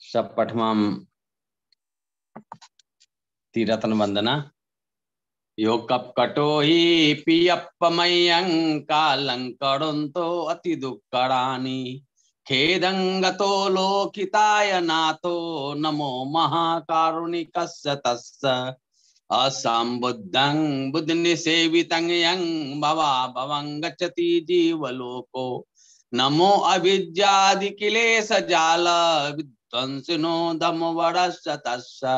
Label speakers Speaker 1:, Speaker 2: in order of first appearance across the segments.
Speaker 1: सपठमम तीरतन वंदना यो कपकटो ही पियप्पमय्यं कालंकरुंतो अति दुक्करानि खेदंगतो लोकिताय नातो नमो महाकारुणिकस्य तस्य असंबुद्धं बुद्धनिसेवितं यं भवा भवं गच्छति जीवलोको नमो अविद्यादिकिलेश जाल विध्वंसिनो दमवरस्य तस्य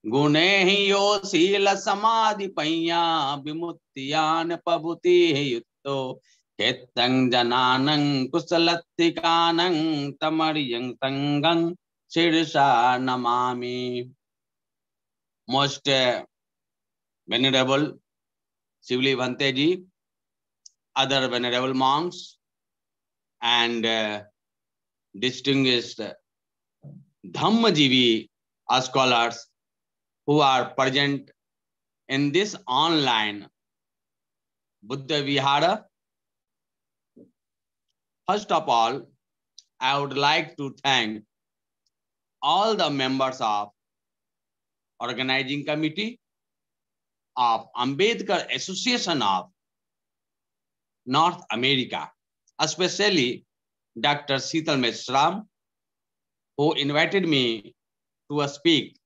Speaker 1: गुणे ही यो शील समाधि पय्या विमुक्तियान पभुति युक्तो केतं जनानं कुशलत्तिकानं तमर्यं संगं शीर्षा Namami. Most venerable Sivli Bhante ji, other venerable monks and distinguished Dhammajivi scholars who are present in this online Buddha Vihara. First of all, I would like to thank all the members of organizing committee of Ambedkar Association of North America, especially Dr. Sheetal Meshram, who invited me to speak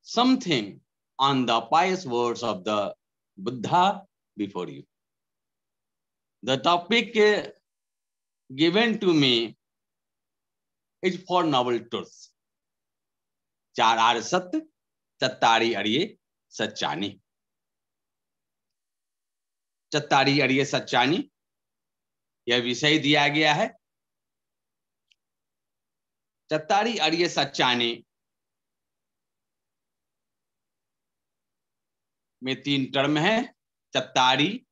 Speaker 1: something on the pious words of the Buddha before you. The topic given to me is for noble truths. चार आर्य सत्य, चत्तारी अरिये सच्चानी। चत्तारी अरिये सच्चानी यह विषय दिया गया है। चत्तारी अरिये सच्चानी में 3 term है, चत्तारी,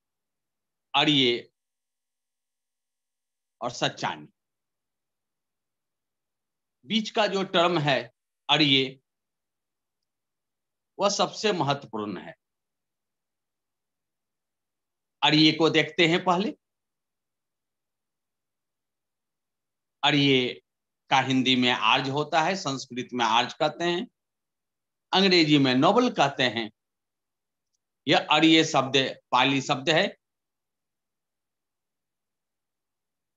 Speaker 1: अरिये और सच्चानी। बीच का जो टर्म है अरिये, वह सबसे महत्वपूर्ण है। अरिये को देखते हैं पहले। अरिये का हिंदी में आर्ज होता है, संस्कृत में आर्ज कहते हैं, अंग्रेजी में नोबल कहते हैं। यह अरिये शब्द पाली शब्द है।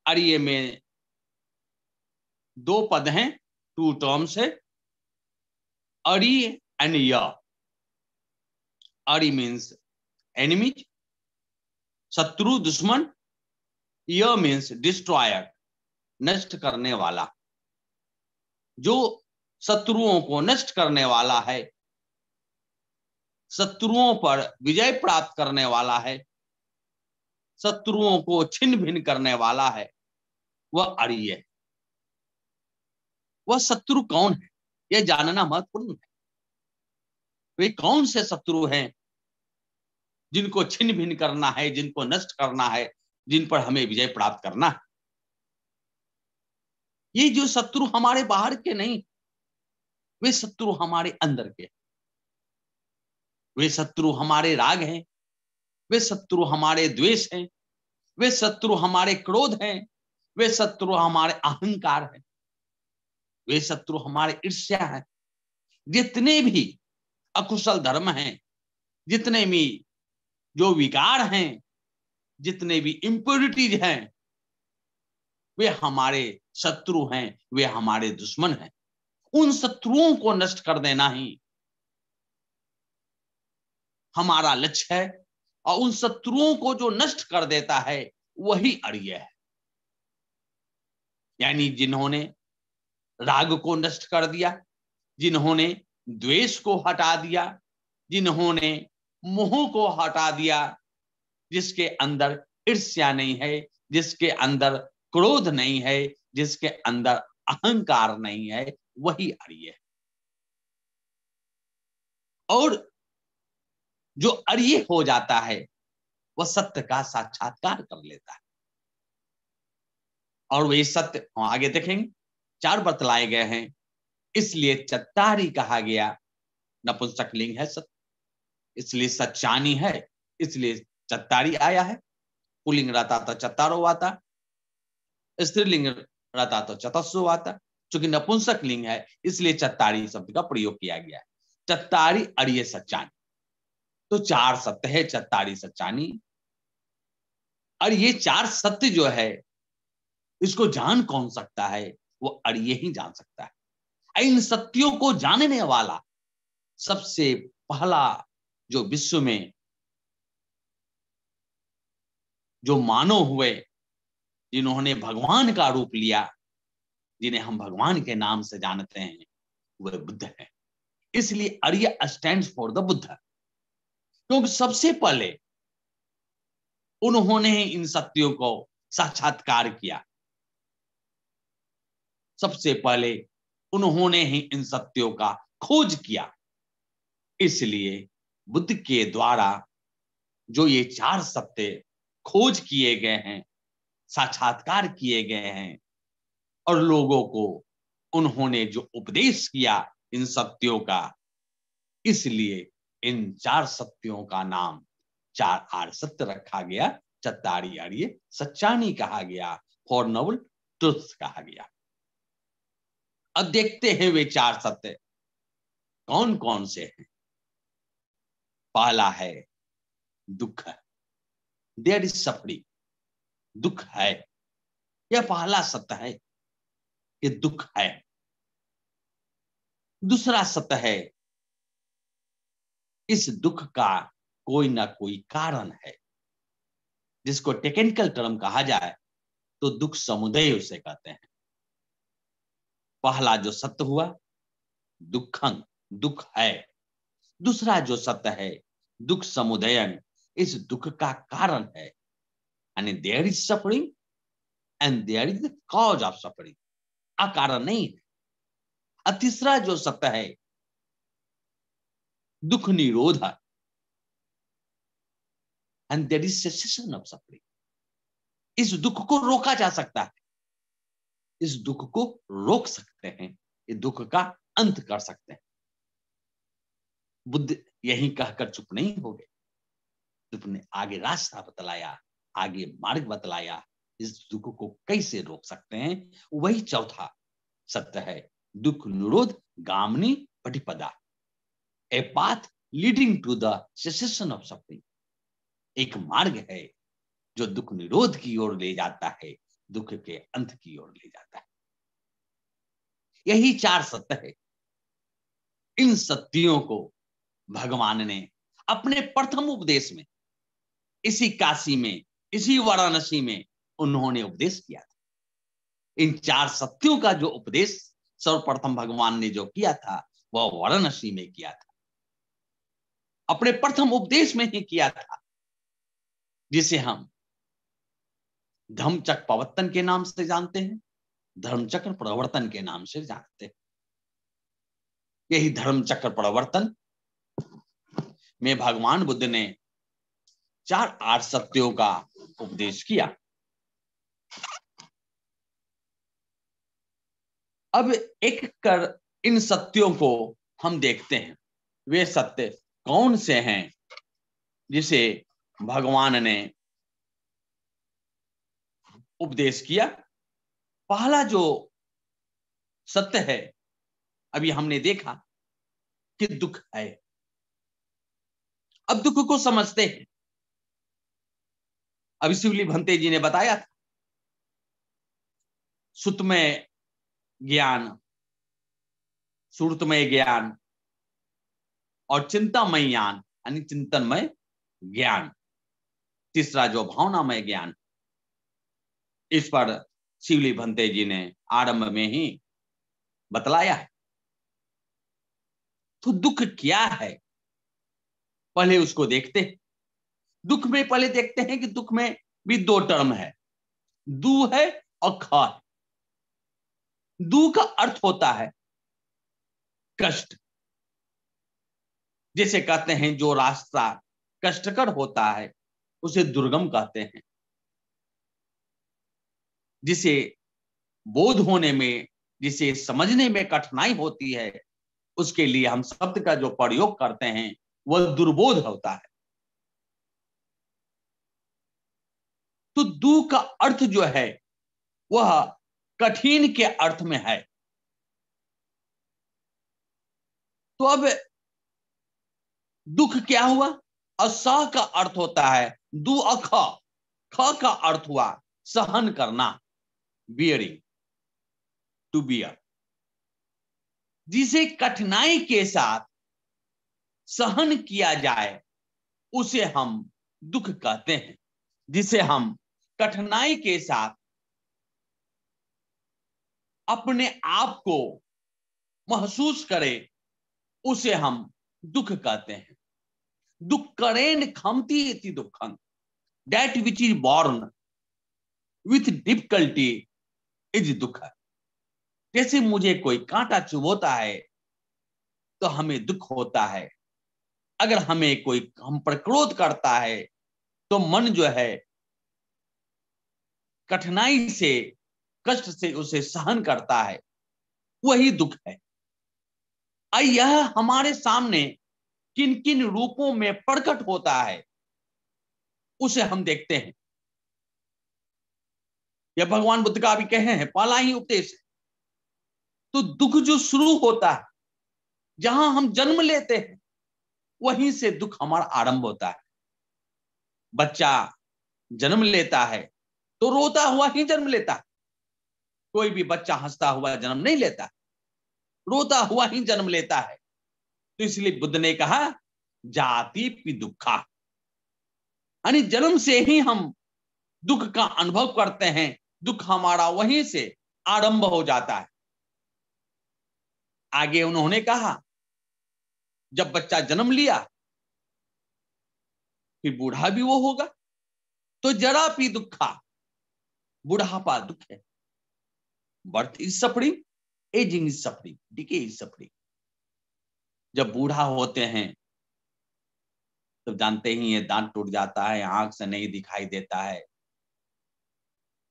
Speaker 1: अरिये में 2 पद हैं, 2 टर्म्स है, अरि एंड य। अरि मीन्स एनिमी, शत्रु, दुश्मन। य मीन्स डिस्ट्रॉयर, नष्ट करने वाला। जो शत्रुओं को नष्ट करने वाला है, शत्रुओं पर विजय प्राप्त करने वाला है, शत्रुओं को छिन्न भिन्न करने वाला है, वह अरिय है। वह शत्रु कौन है, यह जानना महत्वपूर्ण है। वे कौन से शत्रु हैं जिनको छिन्न भिन्न करना है, जिनको नष्ट करना है, जिन पर हमें विजय प्राप्त करना है। ये जो शत्रु हमारे बाहर के नहीं, वे शत्रु हमारे अंदर के। वे शत्रु हमारे राग हैं, वे शत्रु हमारे द्वेष हैं, वे शत्रु हमारे क्रोध हैं, वे शत्रु हमारे अहंकार हैं, वे शत्रु हमारे ईर्ष्या हैं। जितने भी अकुशल धर्म हैं, जितने भी जो विकार हैं, जितने भी इम्प्योरिटीज हैं, वे हमारे शत्रु हैं, वे हमारे दुश्मन हैं। उन शत्रुओं को नष्ट कर देना ही हमारा लक्ष्य है, और उन शत्रुओं को जो नष्ट कर देता है वही अरिय है। यानी जिन्होंने राग को नष्ट कर दिया, जिन्होंने द्वेष को हटा दिया, जिन्होंने मोह को हटा दिया, जिसके अंदर ईर्ष्या नहीं है, जिसके अंदर क्रोध नहीं है, जिसके अंदर अहंकार नहीं है, वही अरिय है। और जो अरिय हो जाता है वह सत्य का साक्षात्कार कर लेता है। और वही सत्य आगे देखेंगे, 4 बतलाए गए हैं। इसलिए चत्तारी कहा गया, नपुंसकलिंग है सत्य, इसलिए सच्चानी है, इसलिए चत्तारी आया है। पुल्लिंग रहता तो चत्तारो आता, स्त्रीलिंग रहता तो चतस्सु आता, चूंकि नपुंसक लिंग है इसलिए चत्तारी शब्द का प्रयोग किया गया है। चत्तारी अड़िए सच्चानी, तो 4 सत्य है चत्तारी सच्चानी। और ये 4 सत्य जो है इसको जान कौन सकता है, वो अड़िए ही जान सकता है। इन सत्यों को जानने वाला सबसे पहला जो विश्व में जो मानव हुए, जिन्होंने भगवान का रूप लिया, जिन्हें हम भगवान के नाम से जानते हैं, वह बुद्ध है। इसलिए आर्य स्टैंड्स फॉर द बुद्ध, क्योंकि सबसे पहले उन्होंने ही इन सत्यों को साक्षात्कार किया, सबसे पहले उन्होंने ही इन सत्यों का खोज किया। इसलिए बुद्ध के द्वारा जो ये 4 सत्य खोज किए गए हैं, साक्षात्कार किए गए हैं, और लोगों को उन्होंने जो उपदेश किया इन सत्यों का, इसलिए इन 4 सत्यों का नाम 4 आर्य सत्य रखा गया, चत्तारी आर्य सच्चानी कहा गया, फोर नोबल ट्रुथ्स कहा गया। अब देखते हैं वे 4 सत्य कौन कौन से हैं। पहला है दुख, देयर इज सफरिंग, दुख है, यह पहला सत्य है कि दुख है। दूसरा सत्य है इस दुख का कोई ना कोई कारण है, जिसको टेक्निकल टर्म कहा जाए तो दुख समुदय उसे कहते हैं। पहला जो सत्य हुआ दुखं, दुख है। दूसरा जो सत्य है दुख समुदयन, इस दुख का कारण है, यानी there is suffering and there is the cause of suffering, अकारण नहीं है। और तीसरा जो सत्य है दुख निरोध, and there is cessation of suffering, इस दुख को रोका जा सकता है, इस दुख को रोक सकते हैं, इस दुख का अंत कर सकते हैं। बुद्ध यही कहकर चुप नहीं हो गए, तुमने आगे रास्ता बतलाया, आगे मार्ग बतलाया, इस दुख को कैसे रोक सकते हैं। वही चौथा सत्य है दुख निरोध गामनी पटिपदा, a path leading to the cessation of suffering, एक मार्ग है जो दुख निरोध की ओर ले जाता है, दुख के अंत की ओर ले जाता है। यही 4 सत्य है। इन सत्यों को भगवान ने अपने प्रथम उपदेश में, इसी काशी में, इसी वाराणसी में उन्होंने उपदेश किया था। इन 4 सत्यों का जो उपदेश सर्वप्रथम भगवान ने जो किया था वह वाराणसी में किया था, अपने प्रथम उपदेश में ही किया था, जिसे हम धम्मचक्र प्रवर्तन के नाम से जानते हैं, धर्मचक्र प्रवर्तन के नाम से जानते हैं। यही धर्मचक्र प्रवर्तन में भगवान बुद्ध ने 4 आर्य सत्यों का उपदेश किया। अब एक कर इन सत्यों को हम देखते हैं, वे सत्य कौन से हैं जिसे भगवान ने उपदेश किया। पहला जो सत्य है अभी हमने देखा कि दुख है। अब दुख को समझते हैं। अभी शिवली भंते जी ने बताया था सुतमय ज्ञान, सुरतमय ज्ञान और चिंतामय ज्ञान, यानी चिंतनमय ज्ञान, तीसरा जो भावनामय ज्ञान, इस पर शिवली भंते जी ने आरंभ में ही बतलाया है। तो दुख क्या है पहले उसको देखते हैं। दुख में पहले देखते हैं कि दुख में भी 2 टर्म है, दू है और ख है। दू का अर्थ होता है कष्ट, जैसे कहते हैं जो रास्ता कष्टकर होता है उसे दुर्गम कहते हैं, जिसे बोध होने में, जिसे समझने में कठिनाई होती है, उसके लिए हम शब्द का जो प्रयोग करते हैं वह दुर्बोध होता है। तो दू का अर्थ जो है वह कठिन के अर्थ में है, तो अब दुख क्या हुआ? अस का अर्थ होता है दु अख, ख का अर्थ हुआ सहन करना, बियरिंग, टू बियर। जिसे कठिनाई के साथ सहन किया जाए उसे हम दुख कहते हैं। जिसे हम कठिनाई के साथ अपने आप को महसूस करें उसे हम दुख कहते हैं। दुःखरेण खमती इति दुःखं, that which is born with difficulty is दुख। जैसे मुझे कोई कांटा चुभोता है तो हमें दुख होता है। अगर हमें कोई हम पर क्रोध करता है तो मन जो है कठिनाई से, कष्ट से उसे सहन करता है, वही दुख है। यह हमारे सामने किन किन रूपों में प्रकट होता है उसे हम देखते हैं। यह भगवान बुद्ध का भी कहे हैं, पहला ही उपदेश है। तो दुख जो शुरू होता है, जहां हम जन्म लेते हैं, वहीं से दुख हमारा आरंभ होता है। बच्चा जन्म लेता है तो रोता हुआ ही जन्म लेता है। कोई भी बच्चा हंसता हुआ जन्म नहीं लेता, रोता हुआ ही जन्म लेता है। तो इसलिए बुद्ध ने कहा जाति पि दुखा, यानी जन्म से ही हम दुख का अनुभव करते हैं। दुख हमारा वहीं से आरंभ हो जाता है। आगे उन्होंने कहा जब बच्चा जन्म लिया फिर बूढ़ा भी वो होगा। तो जरा पी दुखा, बुढ़ापा दुख है। Birth is suffering, ageing is suffering, decay is suffering. जब बूढ़ा होते हैं तो जानते ही ये दांत टूट जाता है, आंख से नहीं दिखाई देता है,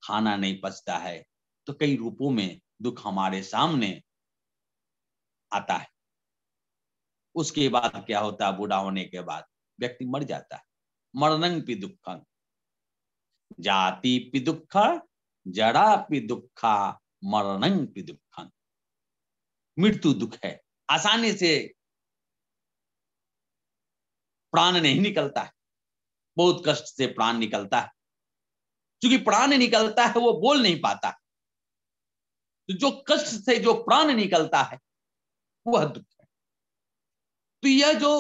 Speaker 1: खाना नहीं पचता है। तो कई रूपों में दुख हमारे सामने आता है। उसके बाद क्या होता है? बूढ़ा होने के बाद व्यक्ति मर जाता है। मरणं पि दुःखं, जाति पि दुःख, जरा पि दुःखा, मरणं पि दुःखं। मृत्यु दुख है। आसानी से प्राण नहीं निकलता है, बहुत कष्ट से प्राण निकलता है। क्योंकि प्राण निकलता है वो बोल नहीं पाता। तो जो कष्ट से जो प्राण निकलता है वह दुख है। तो यह जो,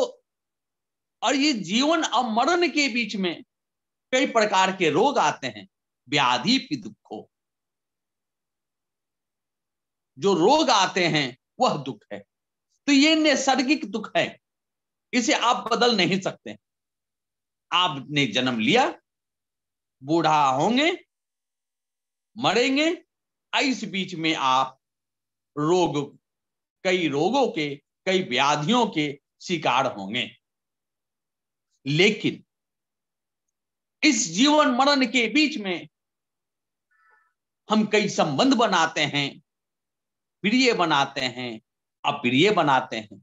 Speaker 1: और ये जीवन और मरण के बीच में कई प्रकार के रोग आते हैं। व्याधि पि दुखो, जो रोग आते हैं वह दुख है। तो ये नैसर्गिक दुख है, इसे आप बदल नहीं सकते। आपने जन्म लिया, बूढ़ा होंगे, मरेंगे। इस बीच में आप रोग, कई रोगों के, कई व्याधियों के शिकार होंगे। लेकिन इस जीवन मरण के बीच में हम कई संबंध बनाते हैं, प्रिय बनाते हैं, अप्रिय बनाते हैं।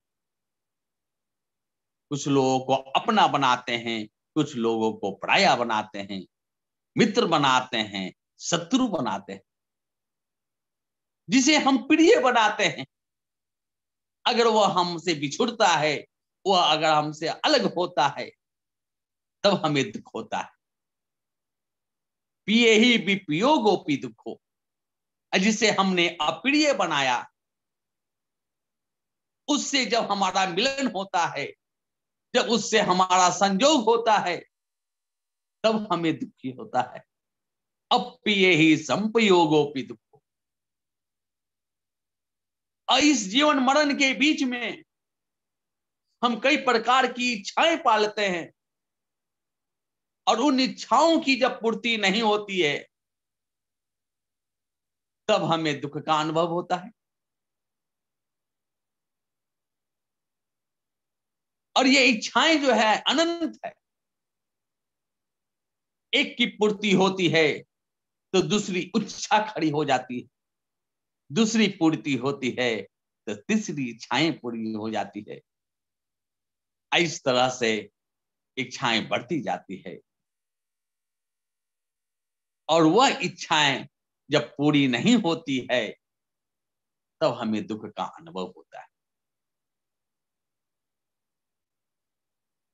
Speaker 1: कुछ लोगों को अपना बनाते हैं, कुछ लोगों को पराया बनाते हैं, मित्र बनाते हैं, शत्रु बनाते हैं। जिसे हम प्रिय बनाते हैं, अगर वह हमसे बिछुड़ता है, वह अगर हमसे अलग होता है, तब हमें दुख होता है। पिए ही विपियोगो पी दुखो। जिसे हमने अप्रिय बनाया, उससे जब हमारा मिलन होता है, जब उससे हमारा संयोग होता है, तब हमें दुखी होता है। अप्रिय ही संपयोगोपि दुखो। और इस जीवन मरण के बीच में हम कई प्रकार की इच्छाएं पालते हैं, और उन इच्छाओं की जब पूर्ति नहीं होती है, तब हमें दुख का अनुभव होता है। और ये इच्छाएं जो है अनंत है। एक की पूर्ति होती है तो दूसरी इच्छा खड़ी हो जाती है, दूसरी पूर्ति होती है तो तीसरी इच्छाएं पूरी हो जाती है। इस तरह से इच्छाएं बढ़ती जाती है, और वह इच्छाएं जब पूरी नहीं होती है, तब हमें दुख का अनुभव होता है।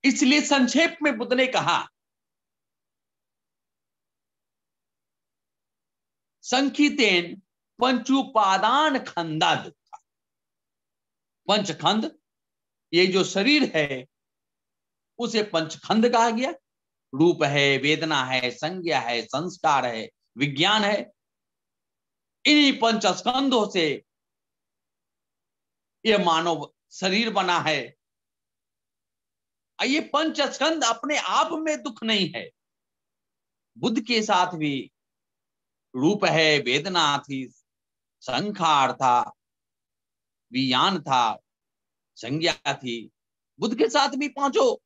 Speaker 1: इसलिए संक्षेप में बुद्ध ने कहा, संखितेन पंचुपादान खंदा दुखा। पंचखंड, ये जो शरीर है उसे पंचखंड कहा गया। रूप है, वेदना है, संज्ञा है, संस्कार है, विज्ञान है। इन्हीं पंचस्कंधों से ये मानव शरीर बना है। ये पंचस्कंध अपने आप में दुख नहीं है। बुद्ध के साथ भी रूप है, वेदना थी, संखार था, विज्ञान था, संज्ञा थी। बुद्ध के साथ भी पांचों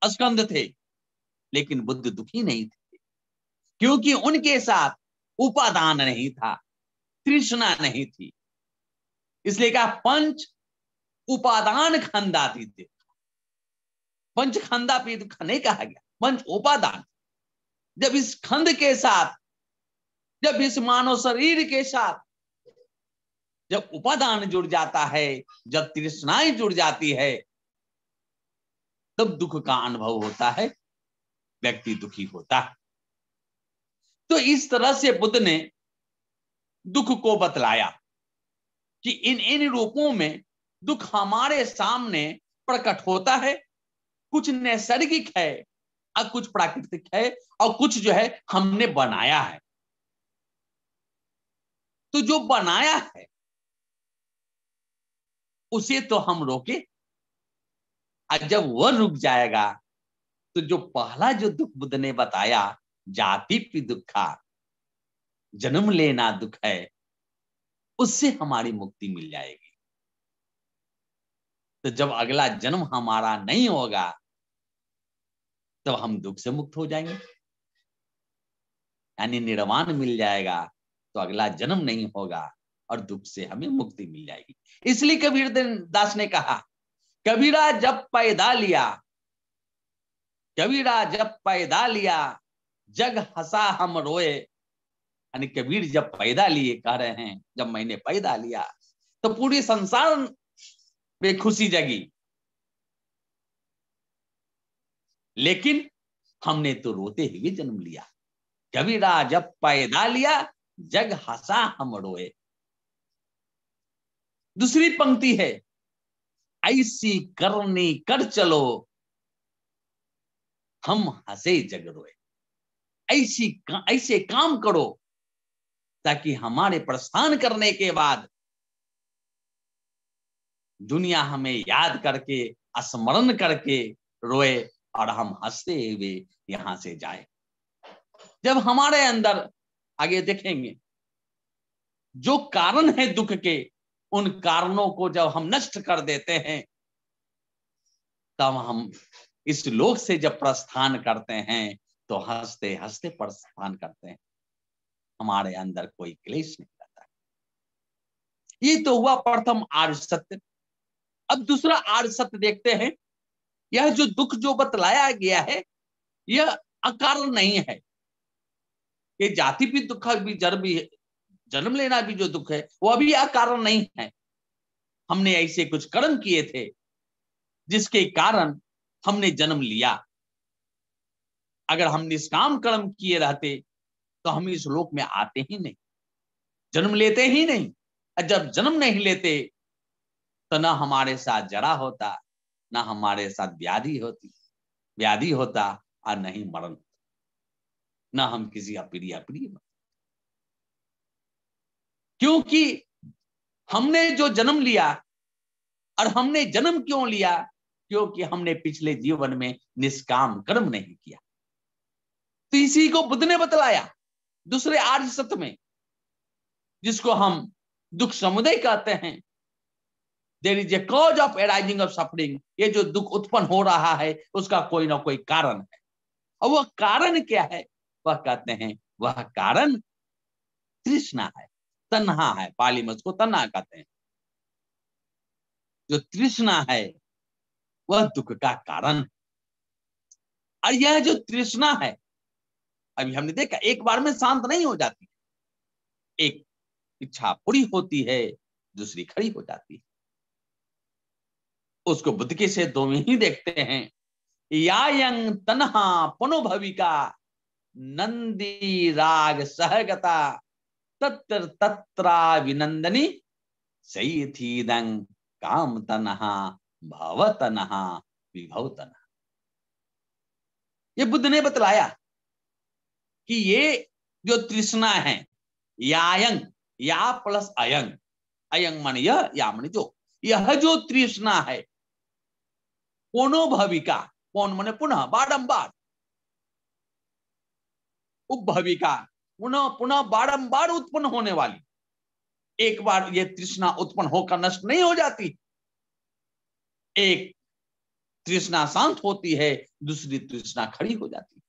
Speaker 1: स्कंध थे, लेकिन बुद्ध दुखी नहीं थे, क्योंकि उनके साथ उपादान नहीं था, तृष्णा नहीं थी। इसलिए कहा पंच उपादान खंडाती थे। पंच खंडा पे दुख नहीं कहा गया, पंच उपादान। जब इस खंड के साथ, जब इस मानव शरीर के साथ जब उपादान जुड़ जाता है, जब तृष्णाएं जुड़ जाती है, तब दुख का अनुभव होता है, व्यक्ति दुखी होता है। तो इस तरह से बुद्ध ने दुख को बतलाया कि इन इन रूपों में दुख हमारे सामने प्रकट होता है। कुछ नैसर्गिक है और कुछ प्राकृतिक है, और कुछ जो है हमने बनाया है। तो जो बनाया है उसे तो हम रोके, और जब वह रुक जाएगा तो जो पहला जो दुख बुद्ध ने बताया, जाति पी दुखा, जन्म लेना दुख है, उससे हमारी मुक्ति मिल जाएगी। तो जब अगला जन्म हमारा नहीं होगा तो हम दुख से मुक्त हो जाएंगे, यानी निर्वाण मिल जाएगा, तो अगला जन्म नहीं होगा और दुख से हमें मुक्ति मिल जाएगी। इसलिए कबीर दास ने कहा, कबीरा जब पैदा लिया, कबीरा जब पैदा लिया, जग हंसा हम रोए। यानी कबीर जब पैदा लिए, कह रहे हैं जब मैंने पैदा लिया तो पूरी संसार में खुशी जगी, लेकिन हमने तो रोते हुए जन्म लिया। कबीरा जब पैदा लिया, जग हंसा हम रोए। दूसरी पंक्ति है, ऐसी करनी कर चलो, हम हंसे जग रोए। ऐसे काम करो ताकि हमारे प्रस्थान करने के बाद दुनिया हमें याद करके, स्मरण करके रोए और हम हंसते हुए यहां से जाए। जब हमारे अंदर, आगे देखेंगे, जो कारण है दुख के, उन कारणों को जब हम नष्ट कर देते हैं, तब हम इस लोक से जब प्रस्थान करते हैं तो हंसते हंसते प्रस्थान करते हैं। हमारे अंदर कोई क्लेश नहीं रहता। ये तो हुआ प्रथम आर्य सत्य। अब दूसरा आर्य सत्य देखते हैं। यह जो दुख जो बतलाया गया है, यह अकारण नहीं है। ये जाति भी दुख भी, जन्म लेना भी जो दुख है, वह भी अकारण नहीं है। हमने ऐसे कुछ कर्म किए थे जिसके कारण हमने जन्म लिया। अगर हम निष्काम कर्म किए रहते तो हम इस लोक में आते ही नहीं, जन्म लेते ही नहीं। और जब जन्म नहीं लेते तो ना हमारे साथ जरा होता, ना हमारे साथ व्याधि होता, और नहीं मरण, ना हम किसी अप्रिय क्योंकि हमने जो जन्म लिया, और हमने जन्म क्यों लिया? क्योंकि हमने पिछले जीवन में निष्काम कर्म नहीं किया। तो इसी को बुद्ध ने बतलाया दूसरे आर्य सत्य में, जिसको हम दुख समुदय कहते हैं। There is a cause of arising of suffering. ये जो दुख उत्पन्न हो रहा है उसका कोई ना कोई कारण है। और वह कारण क्या है? वह कहते हैं वह कारण तृष्णा है, तन्हा है। पाली में उसको तन्हा कहते हैं। जो तृष्णा है वह दुख का कारण है। और यह जो तृष्णा है, अभी हमने देखा, एक बार में शांत नहीं हो जाती। एक इच्छा पूरी होती है, दूसरी खड़ी हो जाती है। उसको बुद्ध के से दो में ही देखते हैं। यायं तन्हा पुनोभविका नंदी राग सहगता तत्र तत्रा विनंदनी सही थी दंग काम तनहा भव तनहा विभव तनहा। ये बुद्ध ने बतलाया कि ये जो तृष्णा है, यायंग, या प्लस अयंग, अयंग मन यह, या मन जो, यह जो तृष्णा है पुनो भविका, कौन मने पुनः, बारंबार, उपभविका, पुनः पुनः बारंबार उत्पन्न होने वाली, एक बार ये तृष्णा उत्पन्न होकर नष्ट नहीं हो जाती। एक तृष्णा शांत होती है, दूसरी तृष्णा खड़ी हो जाती है,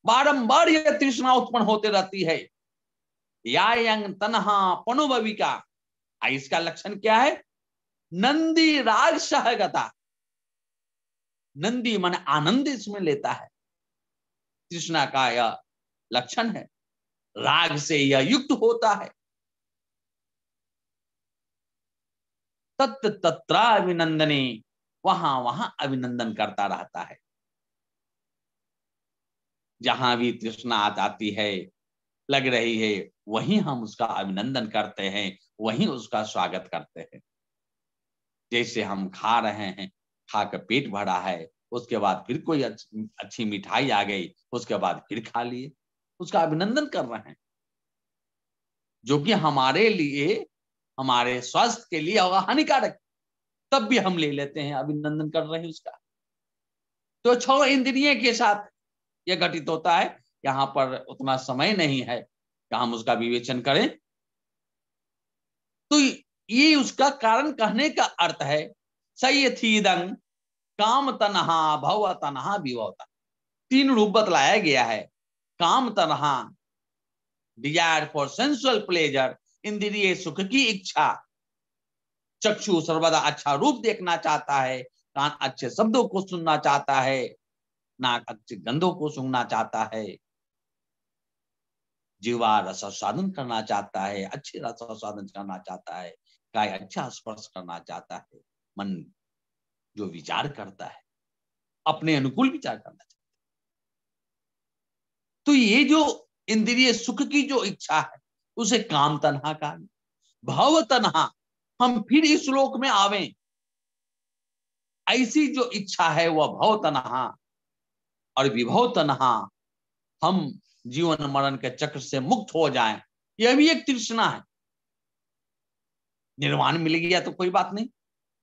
Speaker 1: बारंबार यह तृष्णा उत्पन्न होते रहती है। यायंग तन्हा पुनोभविका, इसका लक्षण क्या है? नंदी राग सहगता, नंदी मन आनंद इसमें लेता है, तृष्णा का यह लक्षण है। राग से यह युक्त होता है। तत् तत्रा अभिनंदने, वहां वहां अभिनंदन करता रहता है। जहां भी तृष्णा आ जाती है, लग रही है, वहीं हम उसका अभिनंदन करते हैं, वहीं उसका स्वागत करते हैं। जैसे हम खा रहे हैं, खाकर पेट भरा है, उसके बाद फिर कोई अच्छी मिठाई आ गई, उसके बाद फिर खा लिए, उसका अभिनंदन कर रहे हैं, जो कि हमारे लिए, हमारे स्वास्थ्य के लिए हानिकारक, तब भी हम ले लेते हैं, अभिनंदन कर रहे हैं उसका। तो 6 इंद्रिय के साथ यह घटित होता है। यहाँ पर उतना समय नहीं है कि हम उसका विवेचन करें। तो ये उसका कारण कहने का अर्थ है, सयथीदं काम तनहा भव तनहा विभव तनहा। 3 रूप बतलाया गया है। काम तनहा, डिजायर फॉर सेंसुअल प्लेजर, इंद्रिय सुख की इच्छा। चक्षु सर्वदा अच्छा रूप देखना चाहता है, कान अच्छे शब्दों को सुनना चाहता है, नाक अच्छे गंधों को सूंघना चाहता है, जीवा रसास्वादन करना चाहता है, अच्छे रसास्वादन करना चाहता है, काय अच्छा स्पर्श करना चाहता है, मन जो विचार करता है, अपने अनुकूल विचार करना चाहता है। तो ये जो इंद्रिय सुख की जो इच्छा है, उसे काम तन्हा का। भव तन्हा, हम फिर इस श्लोक में आवे, ऐसी जो इच्छा है वह भव तन्हा और विभव तन्हा, हम जीवन मरण के चक्र से मुक्त हो जाएं, यह भी एक तृष्णा है। निर्वाण मिल गया तो कोई बात नहीं,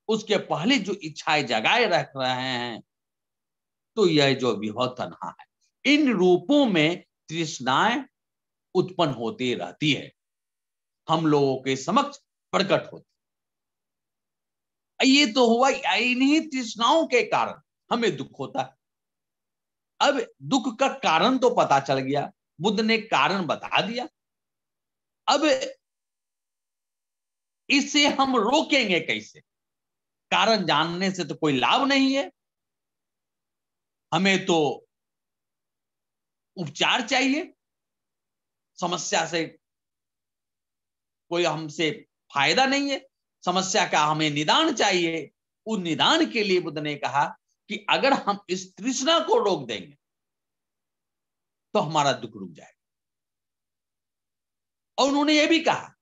Speaker 1: उसके पहले जो इच्छाएं जगाए रख रहे हैं, तो यह जो विभव तन्हा है, इन रूपों में तृष्णाएं उत्पन्न होती रहती है, हम लोगों के समक्ष प्रकट होती। ये तो हुआ इन्हीं तृष्णाओं के कारण हमें दुख होता है। अब दुख का कारण तो पता चल गया, बुद्ध ने कारण बता दिया। अब इसे हम रोकेंगे कैसे? कारण जानने से तो कोई लाभ नहीं है, हमें तो उपचार चाहिए। समस्या से कोई हमसे फायदा नहीं है, समस्या का हमें निदान चाहिए। उस निदान के लिए बुद्ध ने कहा कि अगर हम इस तृष्णा को रोक देंगे तो हमारा दुख रुक जाएगा। और उन्होंने यह भी कहा,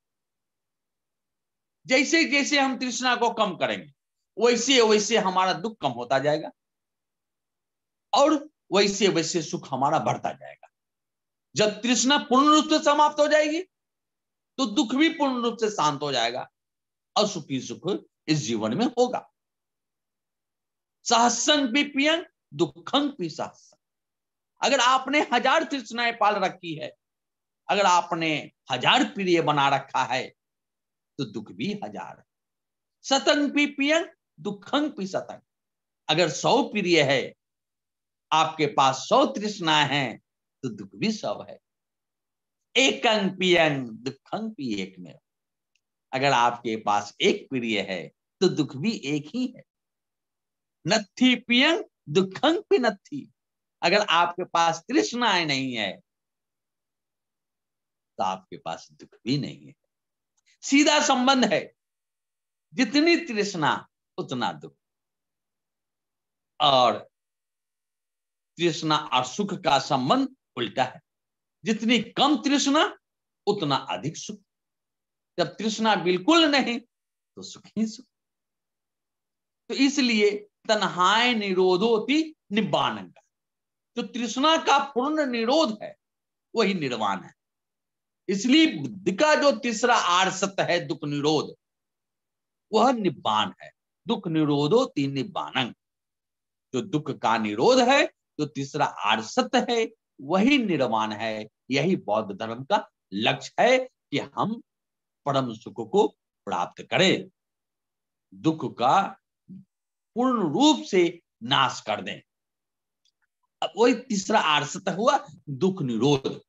Speaker 1: जैसे जैसे हम तृष्णा को कम करेंगे, वैसे वैसे हमारा दुख कम होता जाएगा और वैसे वैसे सुख हमारा बढ़ता जाएगा। जब तृष्णा पूर्ण रूप से समाप्त हो जाएगी तो दुख भी पूर्ण रूप से शांत हो जाएगा और सुखी सुख इस जीवन में होगा। सहसंग पियन दुखंग पी सहसंग। अगर आपने 1000 तृष्णाएं पाल रखी है, अगर आपने 1000 प्रिय बना रखा है, तो दुख भी 1000। सतंग पियन दुखंग पी सतंग। अगर 100 प्रिय है, आपके पास 100 तृष्णाएं हैं, तो दुख भी 100 है। एकंग पियन दुखंग पी एक में। अगर आपके पास एक प्रिय है, तो दुख भी एक ही है। नत्थी पियन दुखंग पी नत्थी। अगर आपके पास तृष्णाएं नहीं है, तो आपके पास दुख भी नहीं है। सीधा संबंध है, जितनी तृष्णा उतना दुख। और तृष्णा और सुख का संबंध उल्टा है। जितनी कम तृष्णा उतना अधिक सुख। जब तृष्णा बिल्कुल नहीं तो सुख ही सुख। तो इसलिए तन्हाय निरोधोति निब्बाणं का, जो तृष्णा का पूर्ण निरोध है वही निर्वाण है। इसलिए बुद्धि का जो तीसरा आर्सत है दुख निरोध, वह निब्बाण है। दुख निरोधोति निब्बाणं, जो दुख का निरोध है, जो तीसरा आर्सत है, वही निर्वाण है। यही बौद्ध धर्म का लक्ष्य है कि हम परम सुख को प्राप्त करें, दुख का पूर्ण रूप से नाश कर दें। अब वही तीसरा आर्सत हुआ दुख निरोध।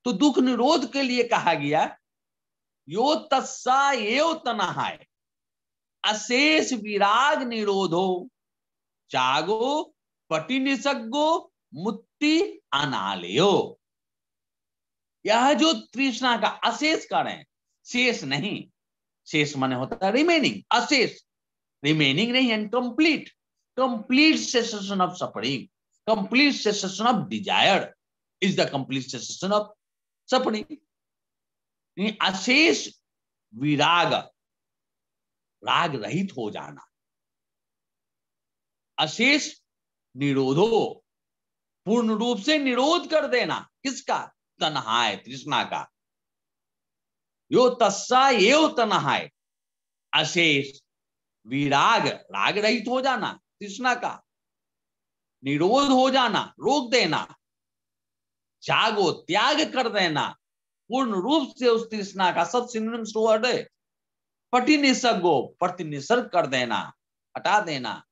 Speaker 1: तो दुख निरोध के लिए कहा गया यो तस्सा एव तन्हाय अशेष विराग निरोधो चागो पटि निसग्गो मुक्ति अनालयो। यह जो तृष्णा का अशेष कारण है, शेष नहीं, शेष माने होता है रिमेनिंग, अशेष रिमेनिंग नहीं, and complete, complete cessation of suffering, complete cessation of desire is the complete cessation of suffering. अशेष विराग, राग रहित हो जाना, अशेष निरोधो, पूर्ण रूप से निरोध कर देना, किसका? तन्हाय, तृष्णा का। यो तस्सा एव तन्हाय अशेष विराग, राग रहित हो जाना, तृष्णा का निरोध हो जाना, रोक देना, त्यागो, त्याग कर देना, पूर्ण रूप से उस तृष्णा का, सब सिनोनिम्स वर्ड है। पटि निसर्गो, प्रति निसर्ग कर देना, हटा देना,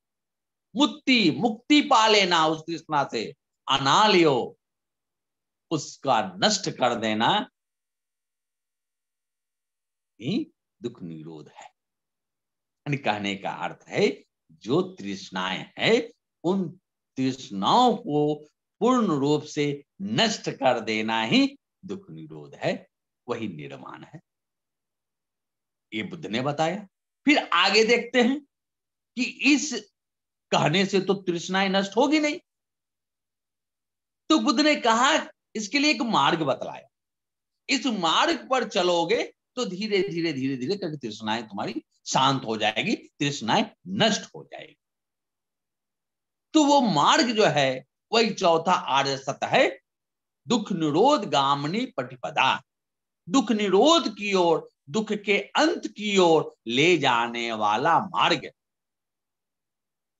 Speaker 1: मुक्ति, मुक्ति पा लेना उस तृष्णा से, अनालयो, उसका नष्ट कर देना ही दुख निरोध है। कहने का अर्थ है जो तृष्णाएं है उन तृष्णाओं को पूर्ण रूप से नष्ट कर देना ही दुख निरोध है, वही निर्वाण है। ये बुद्ध ने बताया। फिर आगे देखते हैं कि इस कहने से तो तृष्णाएं नष्ट होगी नहीं, तो बुद्ध ने कहा इसके लिए एक मार्ग बतलाया। इस मार्ग पर चलोगे तो धीरे धीरे धीरे धीरे करके तृष्णाएं तुम्हारी शांत हो जाएगी, तृष्णाएं नष्ट हो जाएगी। तो वो मार्ग जो है वही चौथा आर्य सत्य है, दुख निरोध गामिनी प्रतिपदा। दुख निरोध की ओर, दुख के अंत की ओर ले जाने वाला मार्ग।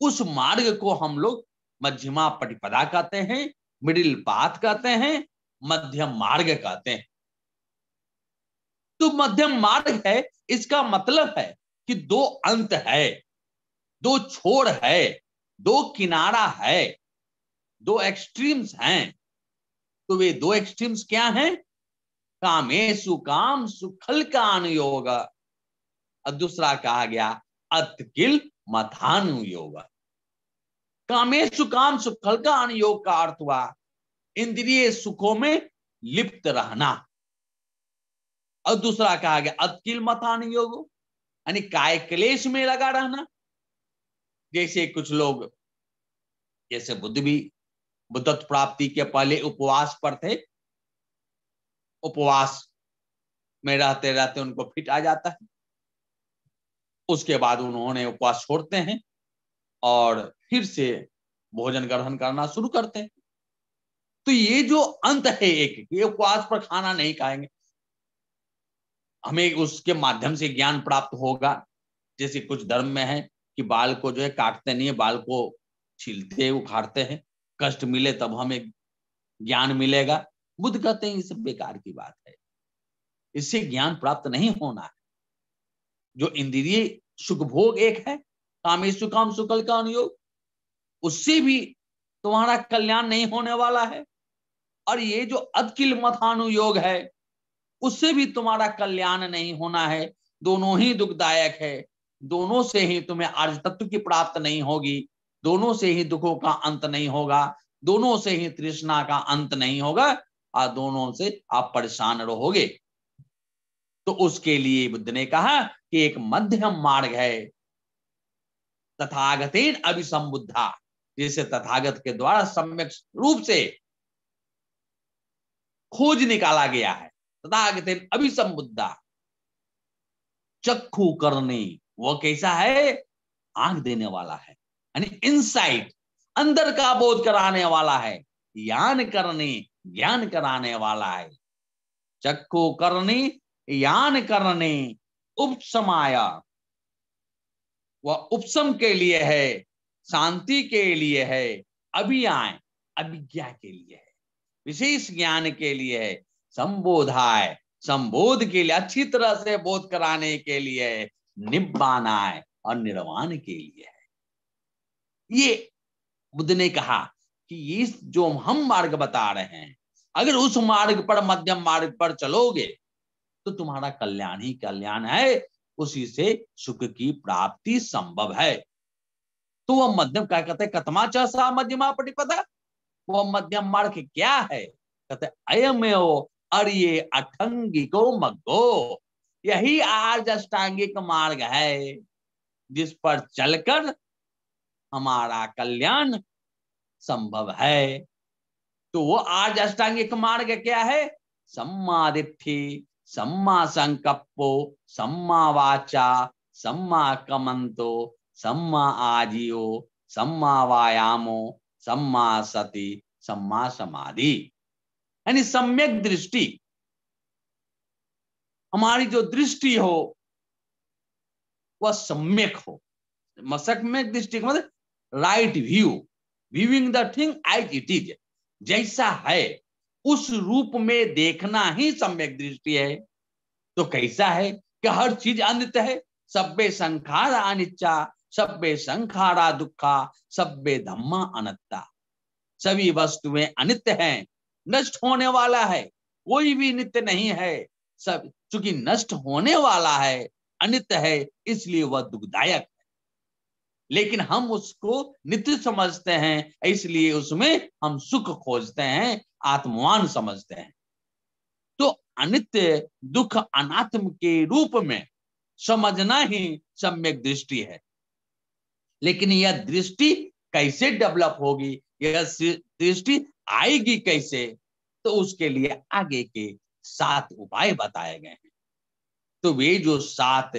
Speaker 1: उस मार्ग को हम लोग मध्यमा प्रतिपदा कहते हैं, मिडिल पाथ कहते हैं, मध्यम मार्ग कहते हैं। तो मध्यम मार्ग है, इसका मतलब है कि दो अंत है, दो छोर है, दो किनारा है, दो एक्सट्रीम्स हैं। तो वे दो एक्सट्रीम्स क्या हैं? कामेशु काम सुखल का अनुयोग, और दूसरा कहा गया अतकिल मथानुयोग। कामेशु काम सुखल का अनुयोग का अर्थ हुआ इंद्रिय सुखों में लिप्त रहना, और दूसरा कहा गया अतकिल मथानुयोग, यानी काय क्लेश में लगा रहना। जैसे कुछ लोग, जैसे बुद्ध भी बुद्धत्व प्राप्ति के पहले उपवास पर थे, उपवास में रहते रहते उनको फिट आ जाता है, उसके बाद उन्होंने उपवास छोड़ते हैं और फिर से भोजन ग्रहण करना शुरू करते हैं। तो ये जो अंत है एक, ये उपवास पर खाना नहीं खाएंगे, हमें उसके माध्यम से ज्ञान प्राप्त होगा। जैसे कुछ धर्म में है कि बाल को जो है काटते नहीं है, बाल को छीलते उखाड़ते हैं, कष्ट मिले तब हमें ज्ञान मिलेगा। बुद्ध कहते हैं ये सब बेकार की बात है, इससे ज्ञान प्राप्त नहीं होना है। जो इंद्रिय सुख भोग एक है, कामेशु काम सुखल का अनुयोग, उससे भी तुम्हारा कल्याण नहीं होने वाला है। और ये जो अतकिल मथानुयोग है, उससे भी तुम्हारा कल्याण नहीं होना है। दोनों ही दुखदायक है, दोनों से ही तुम्हें आर्य तत्व की प्राप्त नहीं होगी, दोनों से ही दुखों का अंत नहीं होगा, दोनों से ही तृष्णा का अंत नहीं होगा, और दोनों से आप परेशान रहोगे। तो उसके लिए बुद्ध ने कहा कि एक मध्यम मार्ग है, तथागतेन अभिसंबुद्धा, जैसे तथागत के द्वारा सम्यक रूप से खोज निकाला गया है। तथागतेन अभिसंबुद्धा चक्षु करने, वो कैसा है? आंख देने वाला है, यानी इनसाइट, अंदर का बोध कराने वाला है। यान करने, ज्ञान कराने वाला है। चक्षु करने, यान करने, उपसमाया, वह उपशम के लिए है, शांति के लिए है। अभियान, अभिज्ञा के लिए है, विशेष ज्ञान के लिए है। संबोधाय, संबोध के लिए, अच्छी तरह से बोध कराने के लिए है। निब्बानाय, और निर्वाण के लिए है। ये बुद्ध ने कहा कि ये जो हम मार्ग बता रहे हैं, अगर उस मार्ग पर, मध्यम मार्ग पर चलोगे तो तुम्हारा कल्याण ही कल्याण है, उसी से सुख की प्राप्ति संभव है। तो वह मध्यम क्या कहते हैं? कथमाचा सा मध्यमा प्रतिपदा, वह मध्यम मार्ग क्या है? कहते अयमेव अर्ये अठंगिको मग्गो, यही आर्ज अष्टांगिक मार्ग है जिस पर चलकर हमारा कल्याण संभव है। तो वो आर्ज अष्टांगिक मार्ग क्या है? सम्मा दिट्ठि, सम्मा संकप्पो, सम्मा वाचा, सम्मा कमंतो, सम्मा आजीवो, सम्मा वायामो, सम्मा सति, सम्मा समाधि, यानी सम्यक दृष्टि। हमारी जो दृष्टि हो वह सम्यक हो। सम्यक दृष्टि का मतलब right view, viewing the thing as it is, जैसा है उस रूप में देखना ही सम्यक दृष्टि है। तो कैसा है कि हर चीज अनित्य है। सब्बे संखारा अनिच्चा, सब्बे संखारा दुखा, सब्बे धम्मा अनत्ता, सभी वस्तुएं अनित्य हैं, नष्ट होने वाला है, कोई भी नित्य नहीं है। सब चूंकि नष्ट होने वाला है, अनित्य है, इसलिए वह दुखदायक है। लेकिन हम उसको नित्य समझते हैं, इसलिए उसमें हम सुख खोजते हैं, आत्मवान समझते हैं। तो अनित्य, दुख, अनात्म के रूप में समझना ही सम्यक दृष्टि है। लेकिन यह दृष्टि कैसे डेवलप होगी, यह दृष्टि आएगी कैसे? तो उसके लिए आगे के 7 उपाय बताए गए हैं। तो वे जो 7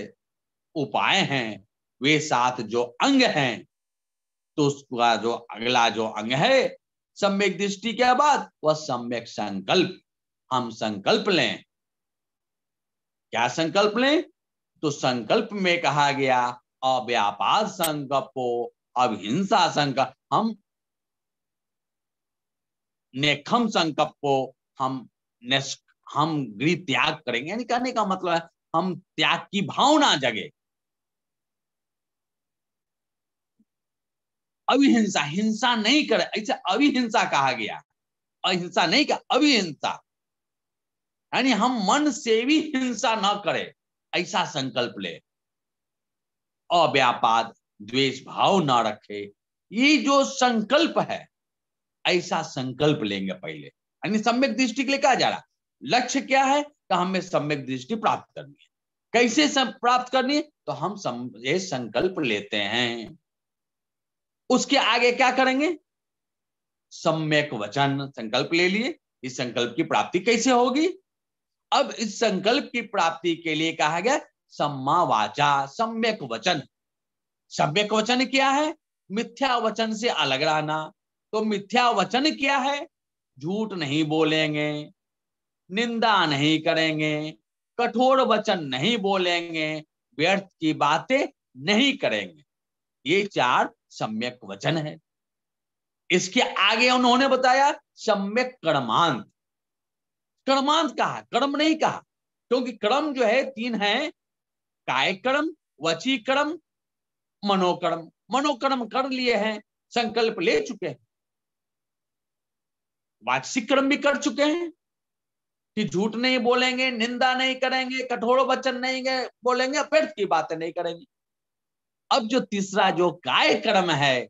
Speaker 1: उपाय हैं, वे 7 जो अंग हैं, तो उसका जो अगला जो अंग है सम्यक दृष्टि के बाद, वह सम्यक संकल्प। हम संकल्प लें। क्या संकल्प लें? तो संकल्प में कहा गया अव्यापाद संकल्पो, अहिंसा संकल्प, नेखम संकल्पो, हम गृह त्याग करेंगे। यानी कहने का मतलब है हम त्याग की भावना जगे। अविहिंसा, हिंसा नहीं करे, ऐसे अविहिंसा कहा गया। अहिंसा नहीं कहा, अविहिंसा, यानी हम मन से भी हिंसा न करें, ऐसा संकल्प ले। अव्यापाद, द्वेष भाव न रखे, ये जो संकल्प है, ऐसा संकल्प लेंगे पहले। यानी सम्यक दृष्टि के लिए कहा जा रहा, लक्ष्य क्या है कि हमें सम्यक दृष्टि प्राप्त करनी है। कैसे प्राप्त करनी है? तो हम ये संकल्प लेते हैं। उसके आगे क्या करेंगे? सम्यक वचन, संकल्प ले लिए, इस संकल्प की प्राप्ति कैसे होगी? अब इस संकल्प की प्राप्ति के लिए कहा गया सम्मा वाचा, सम्यक वचन। सम्यक वचन क्या है? मिथ्या वचन से अलग रहना। तो मिथ्या वचन क्या है? झूठ नहीं बोलेंगे, निंदा नहीं करेंगे, कठोर वचन नहीं बोलेंगे, व्यर्थ की बातें नहीं करेंगे। ये 4 सम्यक वचन है। इसके आगे उन्होंने बताया सम्यक कर्मांत। कर्मांत कहा, कर्म नहीं कहा, क्योंकि कर्म जो है 3 है, काय कर्म, वची कर्म, मनोकर्म। मनोकर्म कर लिए हैं, संकल्प ले चुके हैं। वाचिक कर्म भी कर चुके हैं कि झूठ नहीं बोलेंगे, निंदा नहीं करेंगे, कठोर वचन नहीं बोलेंगे, व्यर्थ की बातें नहीं करेंगे। अब जो तीसरा जो काय कर्म है,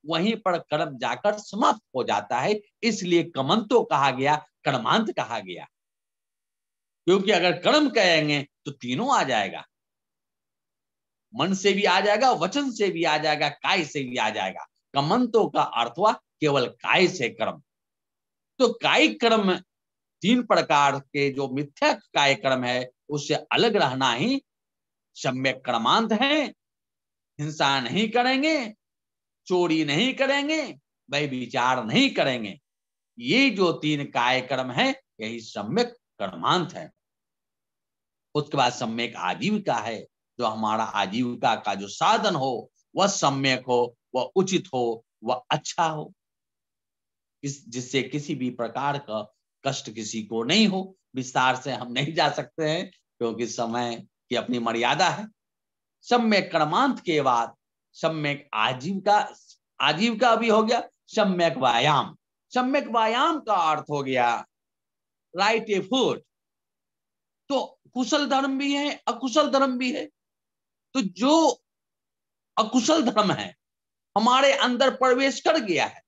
Speaker 1: वहीं पर कर्म जाकर समाप्त हो जाता है, इसलिए कमंतो कहा गया, कर्मांत कहा गया। क्योंकि अगर कर्म कहेंगे तो तीनों आ जाएगा, मन से भी आ जाएगा, वचन से भी आ जाएगा, काय से भी आ जाएगा। कमंतो का अर्थ हुआ केवल काय से कर्म। तो कायिक कर्म 3 प्रकार के जो मिथ्या काय कर्म है उससे अलग रहना ही सम्यक कर्मांत है। हिंसा नहीं करेंगे, चोरी नहीं करेंगे, व्यभिचार नहीं करेंगे। ये जो 3 काय कर्म है यही सम्यक कर्मांत है। उसके बाद सम्यक आजीविका है, जो हमारा आजीविका का जो साधन हो वह सम्यक हो, वह उचित हो, वह अच्छा हो, जिससे किसी भी प्रकार का कष्ट किसी को नहीं हो। विस्तार से हम नहीं जा सकते हैं क्योंकि समय की अपनी मर्यादा है। सम्यक कर्मांत के बाद सम्यक आजीविका, आजीविका भी हो गया। सम्यक व्यायाम, सम्यक व्यायाम का अर्थ हो गया राइट एफर्ट। तो कुशल धर्म भी है, अकुशल धर्म भी है। तो जो अकुशल धर्म है हमारे अंदर प्रवेश कर गया है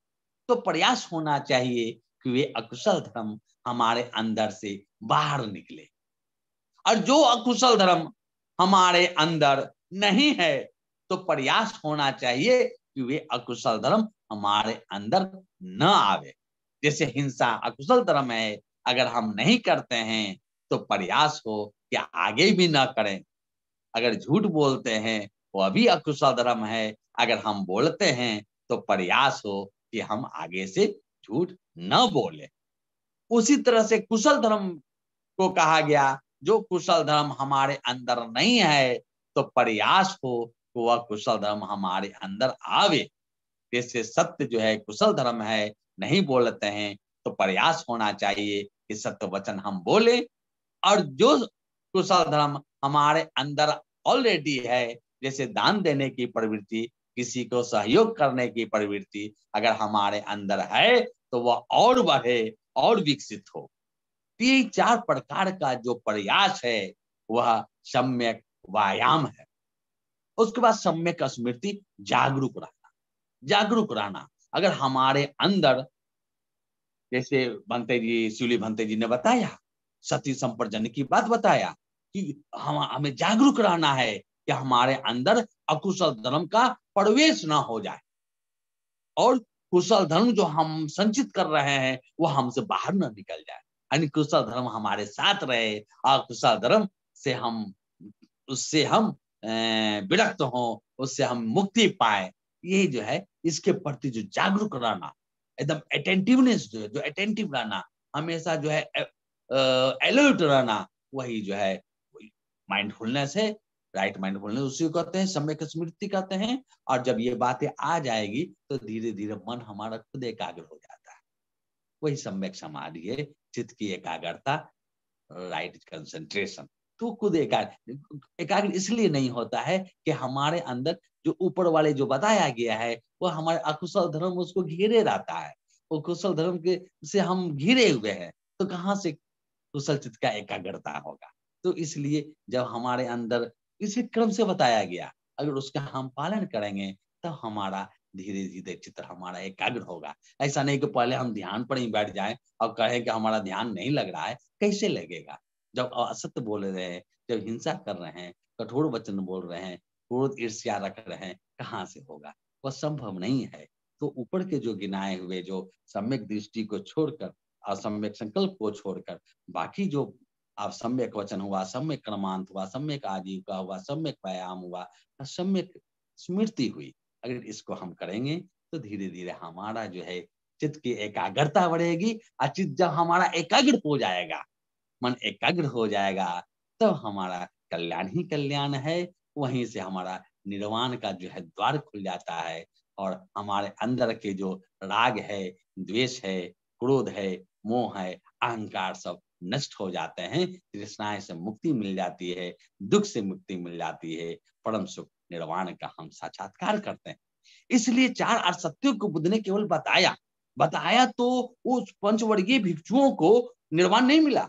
Speaker 1: तो प्रयास होना चाहिए कि वे अकुशल धर्म हमारे अंदर से बाहर निकले। और जो अकुशल धर्म हमारे अंदर नहीं है तो प्रयास होना चाहिए कि वे अकुशल धर्म हमारे अंदर न आवे। जैसे हिंसा अकुशल धर्म है, अगर हम नहीं करते हैं तो प्रयास हो कि आगे भी न करें। अगर झूठ बोलते हैं वह भी अकुशल धर्म है, अगर हम बोलते हैं तो प्रयास हो कि हम आगे से झूठ न बोले। उसी तरह से कुशल धर्म को कहा गया, जो कुशल धर्म हमारे अंदर नहीं है तो प्रयास हो कि वह कुशल धर्म हमारे अंदर आवे। जैसे सत्य जो है कुशल धर्म है, नहीं बोलते हैं तो प्रयास होना चाहिए कि सत्य वचन हम बोले। और जो कुशल धर्म हमारे अंदर ऑलरेडी है, जैसे दान देने की प्रवृत्ति, किसी को सहयोग करने की प्रवृत्ति अगर हमारे अंदर है तो वह और बढ़े और विकसित हो। ये 4 प्रकार का जो प्रयास है वह सम्यक व्यायाम है। उसके बाद सम्यक स्मृति, जागरूक रहना। जागरूक रहना अगर हमारे अंदर, जैसे भंते जी, शिवली भंते जी ने बताया, सती संपर्जन की बात बताया कि हमें जागरूक रहना है कि हमारे अंदर अकुशल धर्म का प्रवेश ना हो जाए और कुशल धर्म जो हम संचित कर रहे हैं वो हमसे बाहर ना निकल जाए। यानी कुशल धर्म हमारे साथ रहे और कुशल धर्म से हम, उससे हम विरक्त हो, उससे हम मुक्ति पाए। ये जो है इसके प्रति जो जागरूक रहना, एकदम अटेंटिवनेस, जो अटेंटिव रहना, हमेशा जो है अलर्ट रहना, वही जो है माइंडफुलनेस है। राइट माइंडफुलनेस उसी को कहते हैं, सम्यक स्मृति कहते हैं। और जब ये बातें आ जाएगी तो धीरे धीरे मन हमारा खुद एकाग्र हो जाता है। वही सम्यक समाधि है, चित्त की एकाग्रता, राइट कंसंट्रेशन। तो खुद एकाग्र इसलिए नहीं होता है कि हमारे अंदर जो ऊपर वाले जो बताया गया है वो हमारे अकुशल धर्म उसको घेरे रहता है। वो कुशल धर्म के से हम घिरे हुए हैं, तो कहाँ से कुशल चित्त का एकाग्रता होगा। तो इसलिए जब हमारे अंदर इसी क्रम से बताया गया, अगर उसका हम पालन करेंगे तो हमारा धीरे धीरे चित्त हमारा एकाग्र होगा। ऐसा नहीं कि पहले हम ध्यान पर ही बैठ जाएं और कहें कि हमारा ध्यान नहीं लग रहा है। कैसे लगेगा जब असत्य बोल रहे हैं, जब हिंसा कर रहे हैं, कठोर वचन बोल रहे हैं, क्रोध ईर्ष्या रख रहे हैं, कहाँ से होगा? वह संभव नहीं है। तो ऊपर के जो गिनाए हुए जो सम्यक दृष्टि को छोड़कर, असम्यक संकल्प को छोड़कर, बाकी जो अब सम्यक वचन हुआ, सम्यक कर्मांत हुआ, सम्यक आजीविका हुआ, सम्यक व्यायाम हुआ, सम्यक स्मृति हुई, अगर इसको हम करेंगे तो धीरे धीरे हमारा जो है चित्त की एकाग्रता बढ़ेगी। और चित्त जब हमारा एकाग्र हो जाएगा, मन एकाग्र हो जाएगा, तो हमारा कल्याण ही कल्याण है। वहीं से हमारा निर्वाण का जो है द्वार खुल जाता है और हमारे अंदर के जो राग है, द्वेष है, क्रोध है, मोह है, अहंकार सब नष्ट हो जाते हैं। तृष्णाएं से मुक्ति मिल जाती है, दुख से मुक्ति मिल जाती है, परम सुख निर्वाण का हम साक्षात्कार करते हैं। इसलिए 4 असत्यों को बुद्ध ने केवल बताया, बताया तो उस पंचवर्गीय भिक्षुओं को निर्वाण नहीं मिला।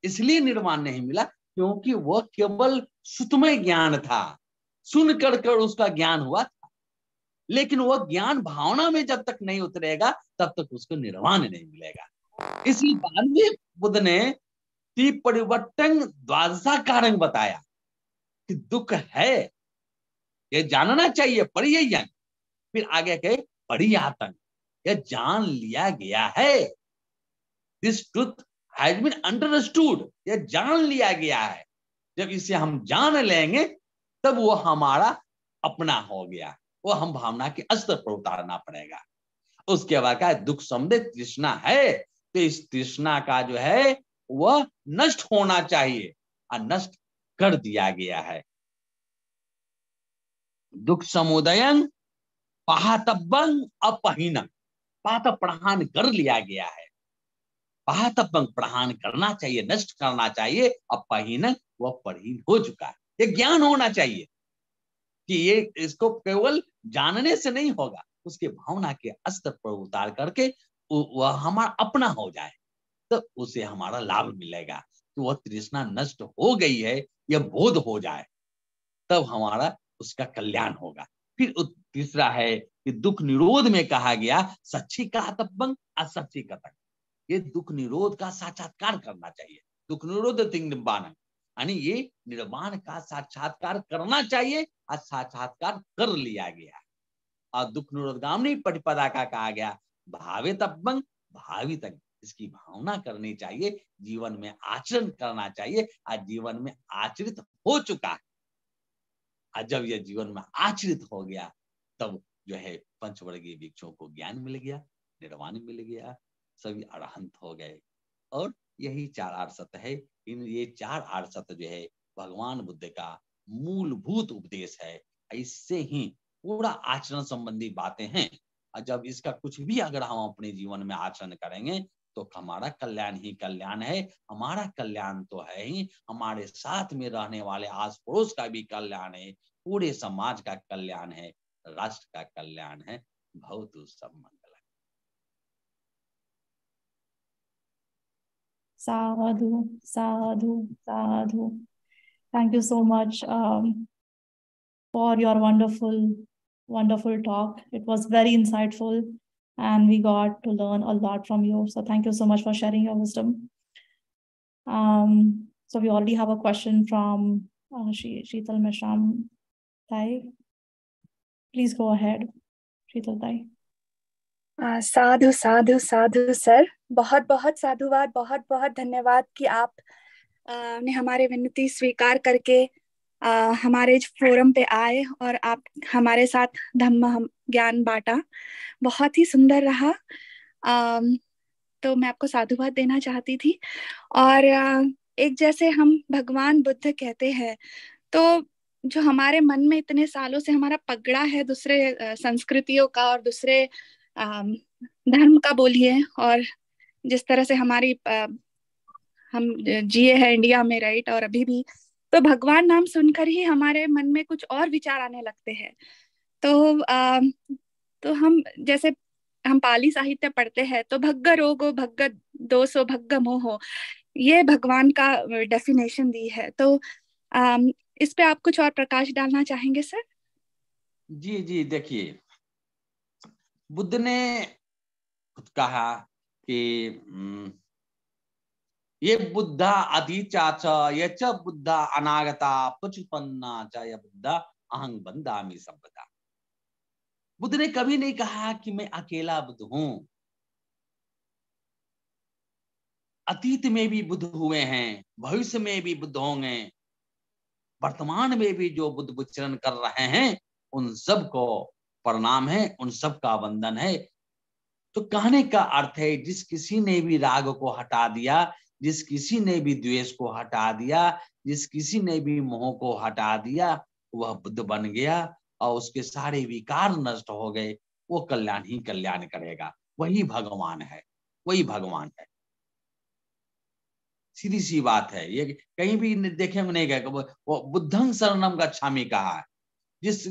Speaker 1: इसलिए निर्वाण नहीं मिला क्योंकि वह केवल सुतमय ज्ञान था, सुन कर उसका ज्ञान हुआ था। लेकिन वह ज्ञान भावना में जब तक नहीं उतरेगा तब तक उसको निर्वाण नहीं मिलेगा। इसी बाद में बुद्ध ने परिवर्तन द्वादशा कारण बताया कि दुख है ये जानना चाहिए, परियन। फिर आगे कहे परियातन, यह जान लिया गया है। This truth has been understood, यह जान लिया गया है। जब इसे हम जान लेंगे तब वो हमारा अपना हो गया, वो हम भावना के स्तर पर उतारना पड़ेगा। उसके बाद क्या, दुख समुदय तृष्णा है, तो इस तृष्णा का जो है वह नष्ट होना चाहिए, और नष्ट कर दिया गया है। दुख समुदयं पाहतब्बं अपहीनं, पाहत प्रहान कर लिया गया है, पाहतब्बं प्रहान करना चाहिए, नष्ट करना चाहिए, अपहीनं वह परहीन हो चुका है। ये ज्ञान होना चाहिए कि ये इसको केवल जानने से नहीं होगा, उसके भावना के स्तर पर उतार करके वह हमारा अपना हो जाए, तो उसे हमारा लाभ मिलेगा। तो वह तृष्णा नष्ट हो गई है, यह बोध हो जाए, तब हमारा उसका कल्याण होगा। फिर तीसरा है कि दुख निरोध में कहा गया सच्ची कहातब्बं असच्ची कथक, ये दुख निरोध का साक्षात्कार करना चाहिए। दुख निरोध निर्वाण, यानी ये निर्वाण का साक्षात्कार करना चाहिए, और साक्षात्कार कर लिया गया। और दुख निरोधगामिनी प्रतिपदा का कहा गया भावितब्बं भावितं, इसकी भावना करनी चाहिए, जीवन में आचरण करना चाहिए, और जीवन में आचरित हो चुका है। और जब यह जीवन में आचरित हो गया तब जो है पंचवर्गीय वृक्षों को ज्ञान मिल गया, निर्वाण मिल गया, सभी अरहंत हो गए। और यही चार आर्षत है। इन ये चार आर्षत जो है भगवान बुद्ध का मूलभूत उपदेश है। इससे ही पूरा आचरण संबंधी बातें हैं, और जब इसका कुछ भी अगर हम अपने जीवन में आचरण करेंगे तो हमारा कल्याण ही कल्याण है। हमारा कल्याण तो है ही, हमारे साथ में रहने वाले आस पड़ोस का भी कल्याण है, पूरे समाज का कल्याण है, राष्ट्र का कल्याण है। भवतु सब मंगल।
Speaker 2: Sadhu, sadhu, sadhu. Thank you so much for your wonderful talk. It was very insightful and we got to learn a lot from you. So thank you so much for sharing your wisdom. So we already have a question from Sheetal Meshram Thai. Please go ahead, Sheetal Thai.
Speaker 3: Sadhu Sadhu Sadhu sir, बहुत बहुत साधुवाद, बहुत बहुत धन्यवाद कि आप ने हमारे विनती स्वीकार करके हमारे फोरम पे आए और आप हमारे साथ धम्म ज्ञान बांटा। बहुत ही सुंदर रहा। तो मैं आपको साधुवाद देना चाहती थी। और एक जैसे हम भगवान बुद्ध कहते हैं, तो जो हमारे मन में इतने सालों से हमारा पगड़ा है दूसरे संस्कृतियों का और दूसरे धर्म का बोलिए, और जिस तरह से हमारी हम जिए हैं इंडिया में, राइट, और अभी भी, तो भगवान नाम सुनकर ही हमारे मन में कुछ और विचार आने लगते हैं। तो हम जैसे हम पाली साहित्य पढ़ते हैं तो भग्ग रोगो भग्ग दोषो भग्ग मोहो, ये भगवान का डेफिनेशन दी है। तो इस पे आप कुछ और प्रकाश डालना चाहेंगे सर?
Speaker 1: जी जी, देखिए बुद्ध ने खुद कहा कि ये बुद्धा अधीचा च ये च बुद्धा अनागता पचुपन्ना च ये बुद्धा अहं बंदामि संपदा। बुद्ध ने कभी नहीं कहा कि मैं अकेला बुद्ध हूं। अतीत में भी बुद्ध हुए हैं, भविष्य में भी बुद्ध होंगे, वर्तमान में भी जो बुद्ध विचरण कर रहे हैं उन सब को प्रणाम है, उन सब का वंदन है। तो कहने का अर्थ है जिस किसी ने भी राग को हटा दिया, जिस किसी ने भी द्वेष को हटा दिया, जिस किसी ने भी मोह को हटा दिया, वह बुद्ध बन गया और उसके सारे विकार नष्ट हो गए। वो कल्याण ही कल्याण करेगा। वही भगवान है, वही भगवान है। सीधी सी बात है। ये कहीं भी देखे में नहीं गए, वो बुद्धं शरणम गच्छामि कहा है। जिस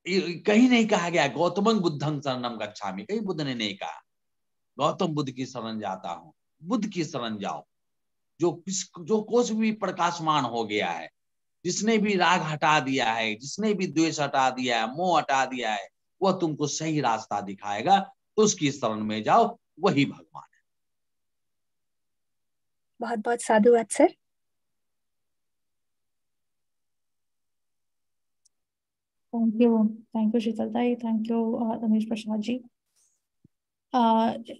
Speaker 1: कहीं नहीं कहा गया गौतमं बुद्धं शरणम गच्छामि, कहीं बुद्ध ने नहीं कहा गौतम बुद्ध की शरण जाता हूं। बुद्ध की शरण जाओ, जो कुछ भी प्रकाशमान हो गया है, जिसने भी राग हटा दिया है, जिसने भी द्वेष हटा दिया है, मोह हटा दिया है, वह तुमको सही रास्ता दिखाएगा। उसकी शरण में जाओ, वही भगवान है।
Speaker 3: बहुत बहुत साधुवाद sir.
Speaker 2: Thank you, Sheetaltai. Thank you, Ramesh Prasad ji.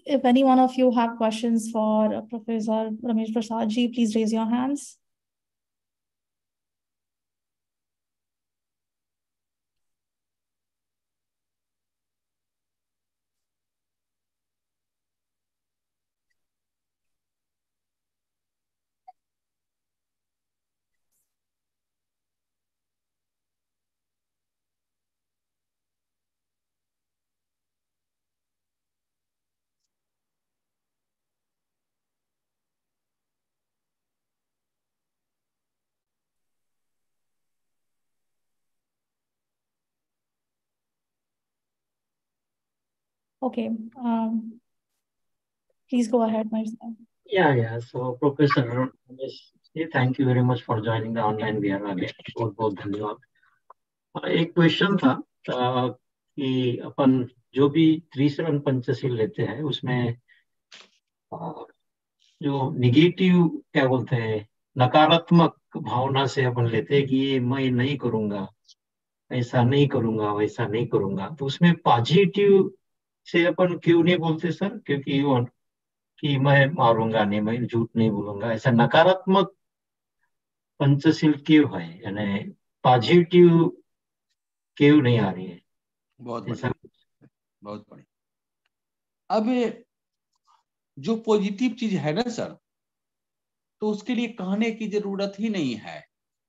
Speaker 2: If any one of you have questions for Professor Ramesh Prasad ji, please raise your hands. Okay, please go ahead, Marisa.
Speaker 4: Yeah. So, Professor Ramesh, thank you very much for joining the online webinar. बहुत बहुत धन्यवाद। एक question था कि अपन जो भी त्रिशरण पंचशील लेते हैं उसमें जो निगेटिव क्या बोलते हैं, नकारात्मक भावना से अपन लेते हैं कि ये मैं नहीं करूंगा, ऐसा नहीं करूंगा, वैसा नहीं करूंगा, तो उसमें पॉजिटिव से अपन क्यों नहीं बोलते सर? क्योंकि वो कि मैं मारूंगा नहीं, मैं झूठ नहीं बोलूंगा, ऐसा नकारात्मक पंचशील क्यों है, यानी पॉजिटिव क्यों नहीं आ रही है?
Speaker 1: बहुत बढ़िया, बहुत बढ़िया। अब जो पॉजिटिव चीज है ना सर, तो उसके लिए कहने की जरूरत ही नहीं है।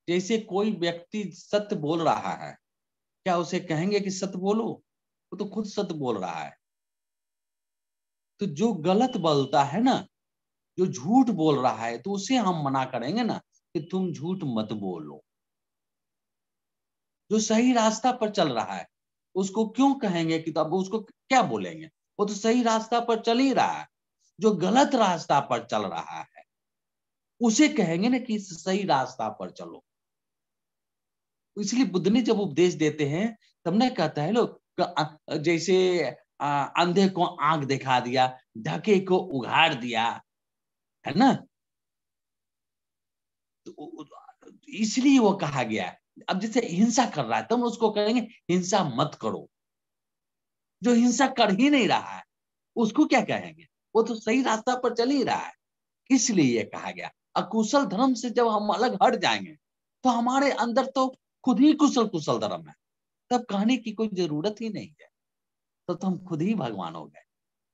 Speaker 1: जैसे कोई व्यक्ति सत्य बोल रहा है, क्या उसे कहेंगे कि सत्य बोलो? वो तो खुद सत्य बोल रहा है। तो जो गलत बोलता है ना, जो झूठ बोल रहा है, तो उसे हम मना करेंगे ना कि तुम झूठ मत बोलो। जो सही रास्ता पर चल रहा है उसको क्यों कहेंगे कि, तो अब उसको क्या बोलेंगे? वो तो सही रास्ता पर चल ही रहा है। जो गलत रास्ता पर चल रहा है उसे कहेंगे ना कि सही रास्ता पर चलो। इसलिए बुद्ध ने जब उपदेश देते हैं तब ना कहता है लोग, जैसे अंधे को आंख दिखा दिया, ढके को उघाड़ दिया, है ना। तो इसलिए वो कहा गया। अब जैसे हिंसा कर रहा है तब उसको कहेंगे हिंसा मत करो। जो हिंसा कर ही नहीं रहा है उसको क्या कहेंगे? वो तो सही रास्ता पर चल ही रहा है। इसलिए ये कहा गया। अकुशल धर्म से जब हम अलग हट जाएंगे तो हमारे अंदर तो खुद ही कुशल कुशल धर्म है, तब कहने की कोई जरूरत ही नहीं है। तो हम खुद ही भगवान हो गए।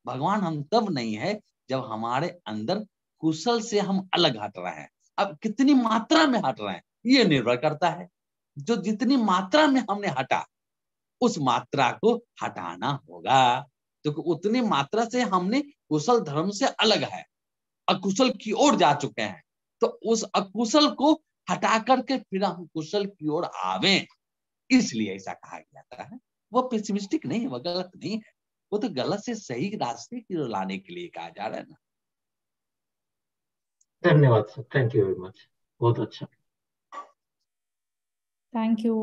Speaker 1: भगवान हम तब नहीं है जब हमारे अंदर कुशल से हम अलग हट रहे हैं। अब कितनी मात्रा में हट रहे हैं ये निर्भर करता है। जो जितनी मात्रा में हमने हटा उस मात्रा को हटाना होगा। तो उतनी मात्रा से हमने कुशल धर्म से अलग है, अकुशल की ओर जा चुके हैं। तो उस अकुशल को हटा करके फिर हम कुशल की ओर आवे, इसलिए ऐसा कहा जाता है। वो पेसिमिस्टिक नहीं, वो गलत नहीं, वो तो गलत से सही रास्ते की ओर लाने के लिए कहा जा रहा है ना।
Speaker 4: धन्यवाद sir, thank you very much, बहुत अच्छा।
Speaker 2: Thank you.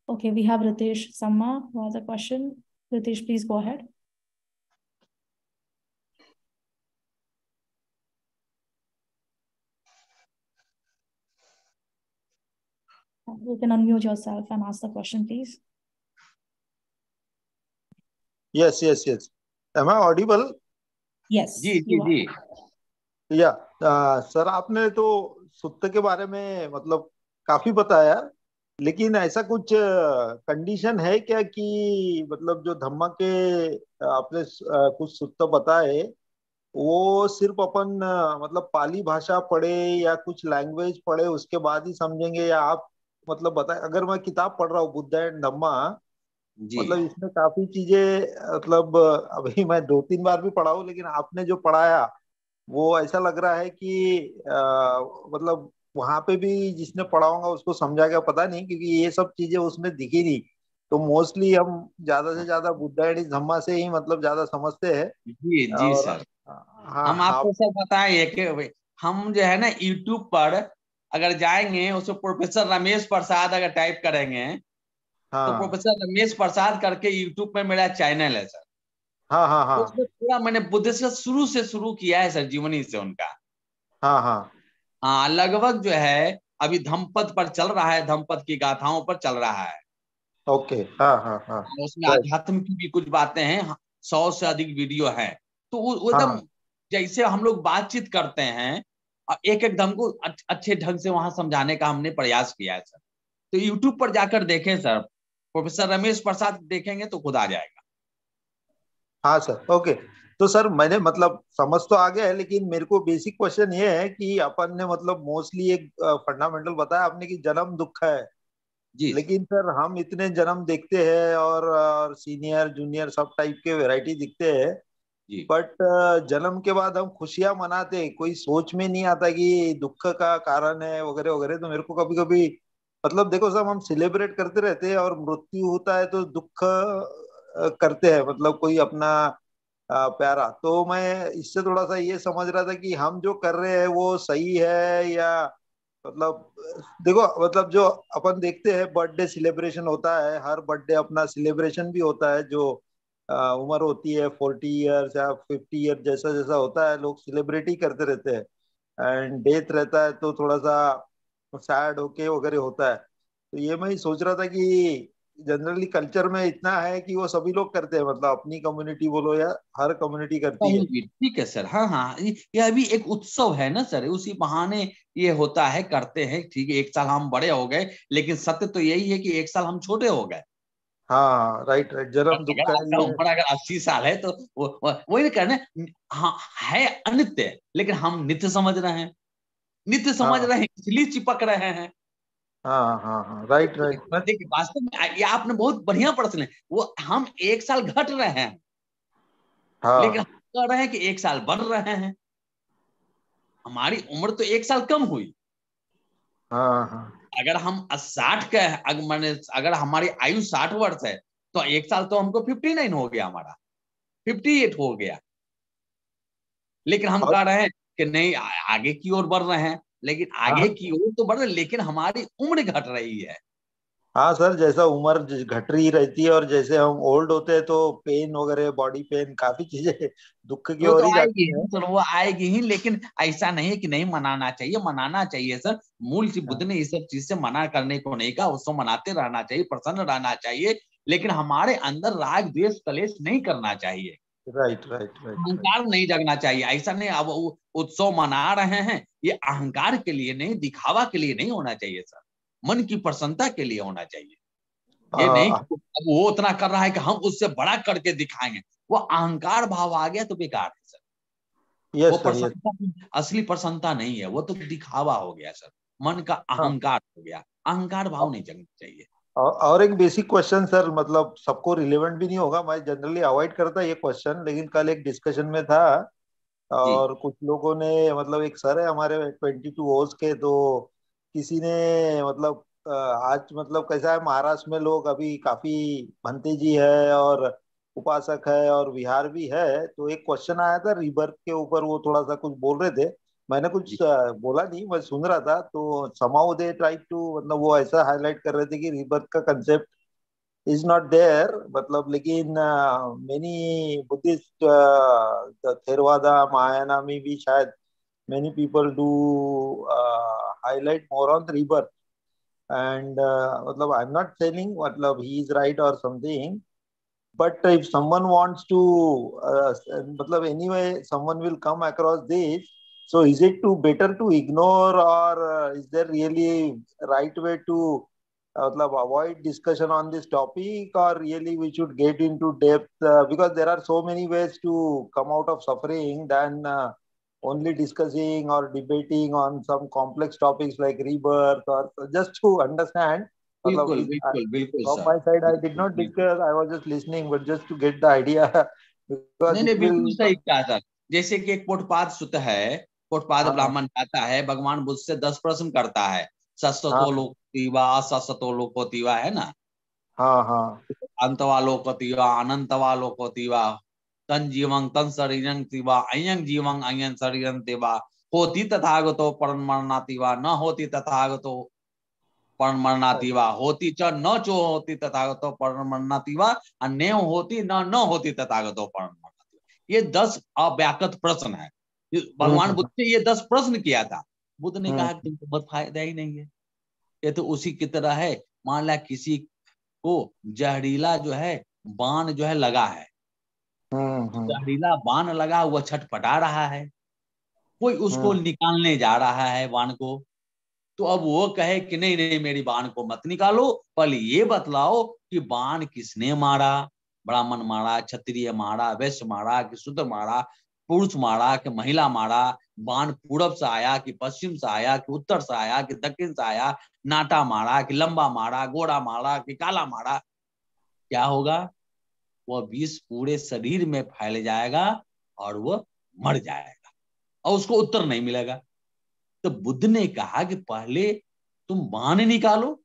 Speaker 2: Okay, we have Ritesh Samma who has a question. Ritesh, please go ahead. You can unmute yourself and ask the question, please.
Speaker 5: Yes. Am I audible?
Speaker 2: Yes.
Speaker 1: जी।
Speaker 5: या sir, आपने तो सुत्त के बारे में मतलब काफी बताया, लेकिन ऐसा कुछ कंडीशन है क्या कि मतलब जो धम्मा के आपने कुछ सुत्त बताए वो सिर्फ अपन मतलब पाली भाषा पढ़े या कुछ लैंग्वेज पढ़े उसके बाद ही समझेंगे, या आप मतलब बताए? अगर मैं किताब पढ़ रहा हूँ बुद्ध एंड धम्मा, मतलब इसमें काफी चीजें, मतलब अभी मैं 2-3 बार भी पढ़ा हूँ, लेकिन आपने जो पढ़ाया वो ऐसा लग रहा है कि मतलब वहां पे भी जिसने पढ़ा होगा उसको समझा गया, पता नहीं, क्योंकि ये सब चीजें उसमें दिखी नहीं। तो मोस्टली हम ज्यादा से ज्यादा बुद्ध एंड धम्मा से ही मतलब ज्यादा समझते हैं।
Speaker 1: जी
Speaker 5: और
Speaker 1: सर,
Speaker 5: हाँ,
Speaker 1: हम आपको सब बताएं कि हम जो है ना यूट्यूब पर अगर जाएंगे उसमें प्रोफेसर रमेश प्रसाद अगर टाइप करेंगे तो
Speaker 5: हाँ
Speaker 1: प्रोफेसर रमेश प्रसाद करके यूट्यूब पे मेरा चैनल है सर।
Speaker 5: हाँ
Speaker 1: उसमें पूरा मैंने बुद्ध से शुरू किया है सर, जीवनी से उनका।
Speaker 5: हाँ
Speaker 1: लगभग जो है अभी धम्पद पर चल रहा है, धम्पद की गाथाओं पर चल रहा है।
Speaker 5: ओके, हाँ हाँ हाँ,
Speaker 1: उसमें
Speaker 5: राइट,
Speaker 1: अध्यात्म की भी कुछ बातें हैं, 100 से अधिक वीडियो है। तो वो एकदम
Speaker 5: हाँ
Speaker 1: जैसे हम लोग बातचीत करते हैं, और एक एक दम को अच्छे ढंग से वहां समझाने का हमने प्रयास किया है सर। तो यूट्यूब पर जाकर देखें सर, प्रोफेसर रमेश प्रसाद देखेंगे तो खुद आ जाएगा।
Speaker 5: हाँ सर, ओके। तो सर मैंने मतलब समझ तो आ गया है, लेकिन मेरे को बेसिक क्वेश्चन ये है कि अपन ने मतलब मोस्टली एक फंडामेंटल बताया आपने कि जन्म दुख है,
Speaker 1: जी सर।
Speaker 5: लेकिन सर हम इतने जन्म देखते हैं और सीनियर जूनियर सब टाइप के वैरायटी दिखते हैं,
Speaker 1: जी
Speaker 5: बट जन्म के बाद हम खुशियां मनाते हैं, कोई सोच में नहीं आता कि दुख का कारण है वगैरह वगैरह। तो मेरे को कभी कभी मतलब देखो साहब, हम सेलिब्रेट करते रहते हैं और मृत्यु होता है तो दुख करते हैं, मतलब कोई अपना प्यारा। तो मैं इससे थोड़ा सा ये समझ रहा था कि हम जो कर रहे हैं वो सही है या मतलब देखो मतलब जो अपन देखते हैं बर्थडे सेलिब्रेशन होता है, हर बर्थडे अपना सेलिब्रेशन भी होता है, जो उम्र होती है 40 ईयर्स या 50 ईयर, जैसा जैसा होता है लोग सेलिब्रेट ही करते रहते हैं। एंड डेथ रहता है तो थोड़ा सा सैड होके वगैरह होता है। तो ये मैं ही सोच रहा था कि जनरली कल्चर में इतना है कि वो सभी लोग करते हैं, मतलब अपनी कम्युनिटी बोलो या हर कम्युनिटी करती है।
Speaker 1: कहीं भी ठीक है सर। हाँ हाँ, ये अभी एक उत्सव है ना सर, उसी बहाने ये होता है, करते हैं। ठीक है, एक साल हम बड़े हो गए, लेकिन सत्य तो यही है कि एक साल हम छोटे हो गए।
Speaker 5: हाँ राइट राइट, जन्म दुख
Speaker 1: अगर
Speaker 5: है
Speaker 1: आपका
Speaker 5: ये।
Speaker 1: उम्र अगर 80 साल है तो वही ना कहना। हाँ, है अनित्य, लेकिन हम नित्य समझ रहे हैं। नित्य समझ
Speaker 5: हाँ
Speaker 1: रहे हैं, इसलिए चिपक रहे हैं।
Speaker 5: हाँ हाँ हाँ, राइट राइट, मैं
Speaker 1: देखिए, वास्तव में ये आपने बहुत बढ़िया प्रश्न है। वो हम एक साल घट रहे हैं, लेकिन हम
Speaker 5: हाँ
Speaker 1: कह रहे हैं कि एक साल बढ़ रहे हैं। हमारी उम्र तो एक साल कम हुई।
Speaker 5: हाँ हाँ
Speaker 1: अगर हम 60 के हैं, अगर हमारी आयु 60 वर्ष है, तो एक साल तो हमको 59 हो गया, हमारा 58 हो गया। लेकिन हम
Speaker 5: और
Speaker 1: कह रहे हैं कि नहीं, आगे की ओर बढ़ रहे हैं। लेकिन आगे
Speaker 5: हाँ
Speaker 1: की ओर तो बढ़ रहे हैं, लेकिन हमारी उम्र घट रही है।
Speaker 5: हाँ सर, जैसा उम्र घट रही रहती है और जैसे हम ओल्ड होते हैं तो पेन वगैरह, बॉडी पेन, काफी चीजें दुख की
Speaker 1: वो
Speaker 5: ओर
Speaker 1: तो
Speaker 5: ही
Speaker 1: आएगी
Speaker 5: जाती
Speaker 1: ही
Speaker 5: हैं।
Speaker 1: सर, वो आएगी ही। लेकिन ऐसा नहीं है कि नहीं मनाना चाहिए, मनाना चाहिए सर। मूल से बुद्ध ने इस सब चीज से मना करने को नहीं कहा, उसको मनाते रहना चाहिए, प्रसन्न रहना चाहिए। लेकिन हमारे अंदर राग द्वेष कलेश नहीं करना चाहिए,
Speaker 5: राइट राइट राइट राइट,
Speaker 1: अहंकार नहीं जगना चाहिए। ऐसा नहीं अब उत्सव मना रहे हैं, ये अहंकार के लिए नहीं, दिखावा के लिए नहीं होना चाहिए सर। मन की प्रसन्नता के लिए होना चाहिए। ये नहीं कि अब वो उतना कर रहा है कि हम उससे बड़ा करके दिखाएंगे। वो अहंकार भाव आ गया तो बेकार है सर। वो
Speaker 5: यस सर, यस।
Speaker 1: प्रसन्नता असली प्रसन्नता नहीं है, वो तो दिखावा हो गया सर। मन का
Speaker 5: हाँ,
Speaker 1: अहंकार हो गया, अहंकार भाव नहीं जगना चाहिए।
Speaker 5: और एक बेसिक क्वेश्चन सर, मतलब सबको रिलेवेंट भी नहीं होगा, मैं जनरली अवॉइड करता ये क्वेश्चन, लेकिन कल एक डिस्कशन में था
Speaker 1: जी
Speaker 5: और कुछ लोगों ने मतलब एक सर है हमारे 22 ओज के, तो किसी ने मतलब आज मतलब कैसा है, महाराष्ट्र में लोग अभी काफी भंते जी है और उपासक है और विहार भी है, तो एक क्वेश्चन आया था रिबर्थ के ऊपर, वो थोड़ा सा कुछ बोल रहे थे। मैंने कुछ
Speaker 1: जी
Speaker 5: बोला नहीं, मैं सुन रहा था, तो समाउ दे ट्राई टू मतलब वो ऐसा हाईलाइट कर रहे थे कि रिबर्थ का कंसेप्ट is not there, मतलब लेकिन many Buddhist the Theravada Mahayana में भी शायद many people do highlight more on rebirth, and मतलब I'm not saying मतलब he is right or something, but if someone wants to मतलब anyway someone will come across this, so is it too better to ignore or is there really right way to मतलब avoid discussion on this topic, or really we should get into depth because there are so many ways to come out of suffering than only discussing or debating on some complex topics like rebirth, or just to understand मतलब
Speaker 1: बिल्कुल
Speaker 5: if
Speaker 1: बिल्कुल बिल्कुल
Speaker 5: from
Speaker 1: sir.
Speaker 5: my side I did
Speaker 1: बिल्कुल
Speaker 5: not
Speaker 1: बिल्कुल।
Speaker 5: discuss, I was just listening, but just to get the idea because
Speaker 1: नहीं
Speaker 5: it
Speaker 1: नहीं, बिल्कुल
Speaker 5: will
Speaker 1: सही कहा सर। जैसे कि एक पोटपाद सुत है, पोटपाद
Speaker 5: हाँ
Speaker 1: ब्राह्मण कहता है, भगवान बुद्ध से 10 प्रश्न करता है। सत्सतो
Speaker 5: हाँ
Speaker 1: लोकोतीवा, असत्सतो लोकोतीवा, है ना।
Speaker 5: हाँ हाँ
Speaker 1: अंतवा लोकोतीवा, अनंतवा लोकोतीवा, तन जीवं तन शरीरं तीवा, अयं जीवं अयं शरीरं तेवा, होती तथागतो परम मरणातीवा, न होती तथागतो परम मरणातीवा, होती च न चो होती तथागतो परम मरणातीवा, अन्य होती न न होती तथागतो परम मरणातीवा। ये 10 अव्याकृत प्रश्न है। भगवान
Speaker 5: हम्म
Speaker 1: बुद्ध ने ये 10 प्रश्न किया था। बुद्ध ने कहा
Speaker 5: हम्म
Speaker 1: कि तुमको बहुत फायदा ही नहीं है, ये तो उसी की तरह है। मान ला किसी को जहरीला जो है बाण जो है लगा है, जहरीला बाण लगा, वह छटपटा रहा है, कोई उसको निकालने जा रहा है बाण को। तो अब वो कहे कि नहीं नहीं मेरी बाण को मत निकालो, पहले ये बतलाओ कि बाण किसने मारा, ब्राह्मण मारा, क्षत्रिय मारा, वैश्य मारा कि शूद्र मारा, पुरुष मारा कि महिला मारा, बाण पूरब से आया कि पश्चिम से आया कि उत्तर से आया कि दक्षिण से आया, नाटा मारा कि लंबा मारा, गोरा मारा कि काला मारा। क्या होगा, वह विष पूरे शरीर में फैल जाएगा और वह मर जाएगा और उसको उत्तर नहीं मिलेगा। तो बुद्ध ने कहा कि पहले तुम बाण निकालो,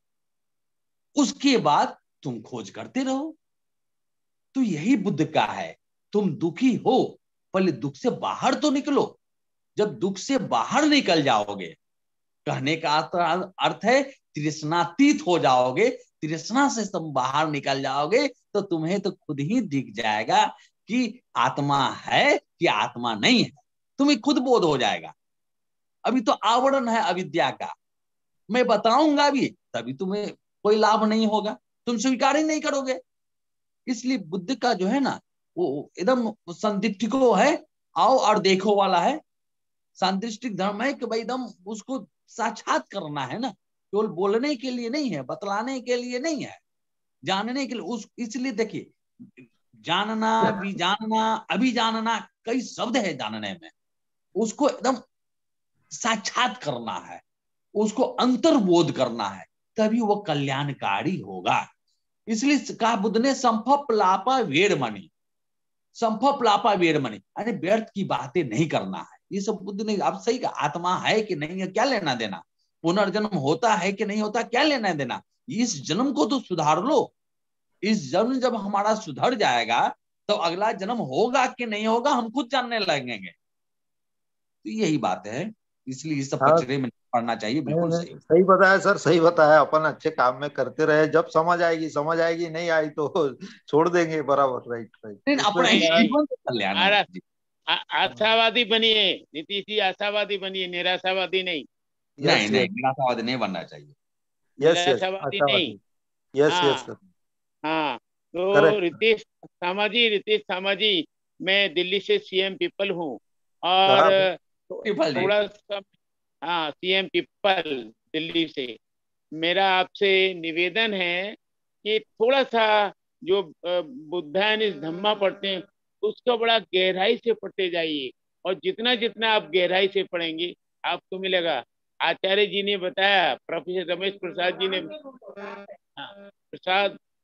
Speaker 1: उसके बाद तुम खोज करते रहो। तो यही बुद्ध का है, तुम दुखी हो पहले दुख से बाहर तो निकलो, जब दुख से बाहर निकल जाओगे, कहने का अर्थ है तृष्णातीत हो जाओगे, तृष्णा से तुम बाहर निकल जाओगे तो तुम्हें तो खुद ही दिख जाएगा कि आत्मा है कि आत्मा नहीं है, तुम्हें खुद बोध हो जाएगा। अभी तो आवरण है अविद्या का, मैं बताऊंगा भी तभी तुम्हें कोई लाभ नहीं होगा, तुम स्वीकार ही नहीं करोगे। इसलिए बुद्ध का जो है ना वो एकदम संदिग्धिको है, आओ और देखो वाला है। सांदृष्टिक धर्म है कि भाई एकदम उसको साक्षात करना है ना, केवल बोलने के लिए नहीं है, बतलाने के लिए नहीं है, जानने के लिए। उस इसलिए देखिए जानना भी जानना अभी जानना कई शब्द है जानने में, उसको एकदम साक्षात करना है, उसको अंतर्बोध करना है, तभी वो कल्याणकारी होगा। इसलिए कहा बुद्ध ने संफप्लापा वेरमणि, संफप्लापा वेरमणि, अरे व्यर्थ की बातें नहीं करना है। ये सब बुद्ध ने अब सही कहा, आत्मा है कि नहीं है क्या लेना देना, पुनर्जन्म होता है कि नहीं होता क्या लेना देना, इस जन्म को तो सुधार लो। इस जन्म जब हमारा सुधर जाएगा तो अगला जन्म होगा कि नहीं होगा हम खुद जानने लगेंगे। तो यही बात है, इसलिए इस सब कचरे में पढ़ना चाहिए। बिल्कुल सही
Speaker 5: सही बताया सर, सही बताया। अपन अच्छे काम में करते रहे, जब समझ आएगी समझ आएगी, नहीं आई तो छोड़ देंगे। बराबर, राइट राइट।
Speaker 1: अपने जीवन को कल्याण है।
Speaker 6: आशावादी बनिए नीतीश जी, आशावादी बनिए, निराशावादी नहीं।
Speaker 1: नहीं नहीं निराशावादी नहीं बनना चाहिए।
Speaker 6: निराशावादी नहीं।
Speaker 5: Yes yes sir.
Speaker 6: हाँ तो रितेश शर्मा जी, मैं दिल्ली से सीएम पीपल हूँ और थोड़ा सा, हाँ सीएम पीपल दिल्ली से। मेरा आपसे निवेदन है कि थोड़ा सा जो बुद्धायन धम्मा पढ़ते हैं उसको बड़ा गहराई से पढ़ते जाइए, और जितना जितना आप गहराई से पढ़ेंगे आपको मिलेगा। आचार्य जी ने बताया, प्रोफेसर रमेश प्रसाद जी ने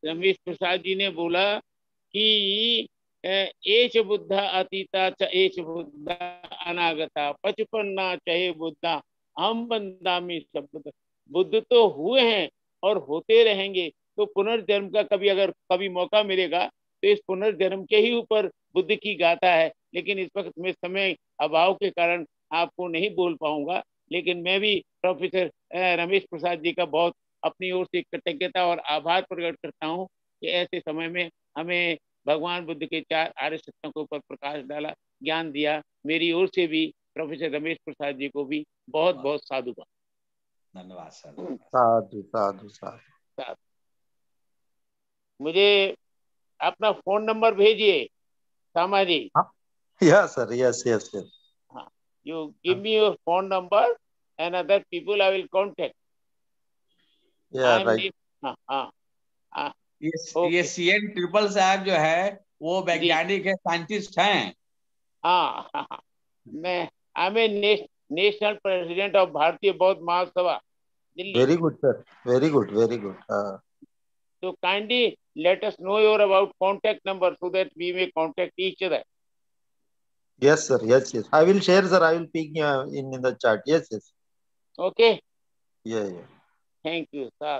Speaker 6: रमेश प्रसाद जी ने बोला कि एच बुद्धा अतीता च एच बुद्धा अनागता, पचपन्ना चाहे बुद्धा हम बंदामी शब्द। बुद्ध तो हुए हैं और होते रहेंगे, तो पुनर्जन्म का कभी मौका मिलेगा तो इस पुनर्जन्म के ही ऊपर बुद्ध की गाथा है। लेकिन इस वक्त में समय अभाव के कारण आपको नहीं बोल पाऊंगा, लेकिन मैं भी प्रोफेसर रमेश प्रसाद जी का बहुत अपनी ओर से कृतज्ञता और आभार प्रकट करता हूँ कि ऐसे समय में हमें भगवान बुद्ध के 4 आर्य सत्यों के ऊपर प्रकाश डाला, ज्ञान दिया। मेरी ओर से भी प्रोफेसर रमेश प्रसाद जी को भी बहुत बहुत साधुवाद।
Speaker 1: धन्यवाद सर।
Speaker 5: साधु साधु साधु।
Speaker 6: मुझे अपना फोन नंबर भेजिए Sharma ji.
Speaker 5: Yes sir, yes yes yes.
Speaker 6: You give me your phone number and other people I will contact.
Speaker 5: Yeah, right.
Speaker 1: ये सीएन ट्रिपल साहब जो है वो वैज्ञानिक है, साइंटिस्ट हैं।
Speaker 6: मैं I am national president of Bharatiya Bauddha Mahasabha Delhi.
Speaker 5: Very good sir, very good very good.
Speaker 6: So kindly let us know your about contact number so that we may contact each other.
Speaker 5: Yes sir, yes yes. I will share sir. I will ping in the chat. Yes yes.
Speaker 6: Okay.
Speaker 5: Yeah.
Speaker 6: Thank you sir.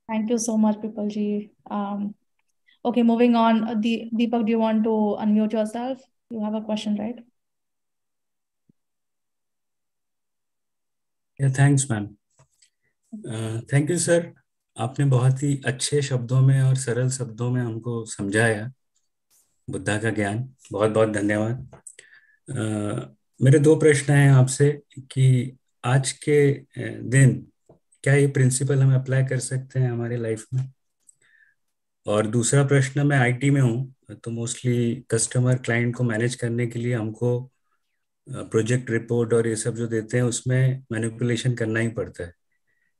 Speaker 2: Thank you so much, Pipal ji. Okay, moving on. Deepak, do you want to unmute yourself? You have a question, right?
Speaker 7: Yeah, thanks ma'am. Thank you sir. आपने बहुत ही अच्छे शब्दों में और सरल शब्दों में हमको समझाया बुद्धा का ज्ञान। बहुत बहुत धन्यवाद। मेरे 2 प्रश्न हैं आपसे कि आज के दिन क्या ये प्रिंसिपल हम अप्लाई कर सकते हैं हमारे लाइफ में? और दूसरा प्रश्न, मैं आईटी में हूँ, तो मोस्टली कस्टमर क्लाइंट को मैनेज करने के लिए हमको प्रोजेक्ट रिपोर्ट और ये सब जो देते हैं उसमें मैनिपुलेशन करना ही पड़ता है,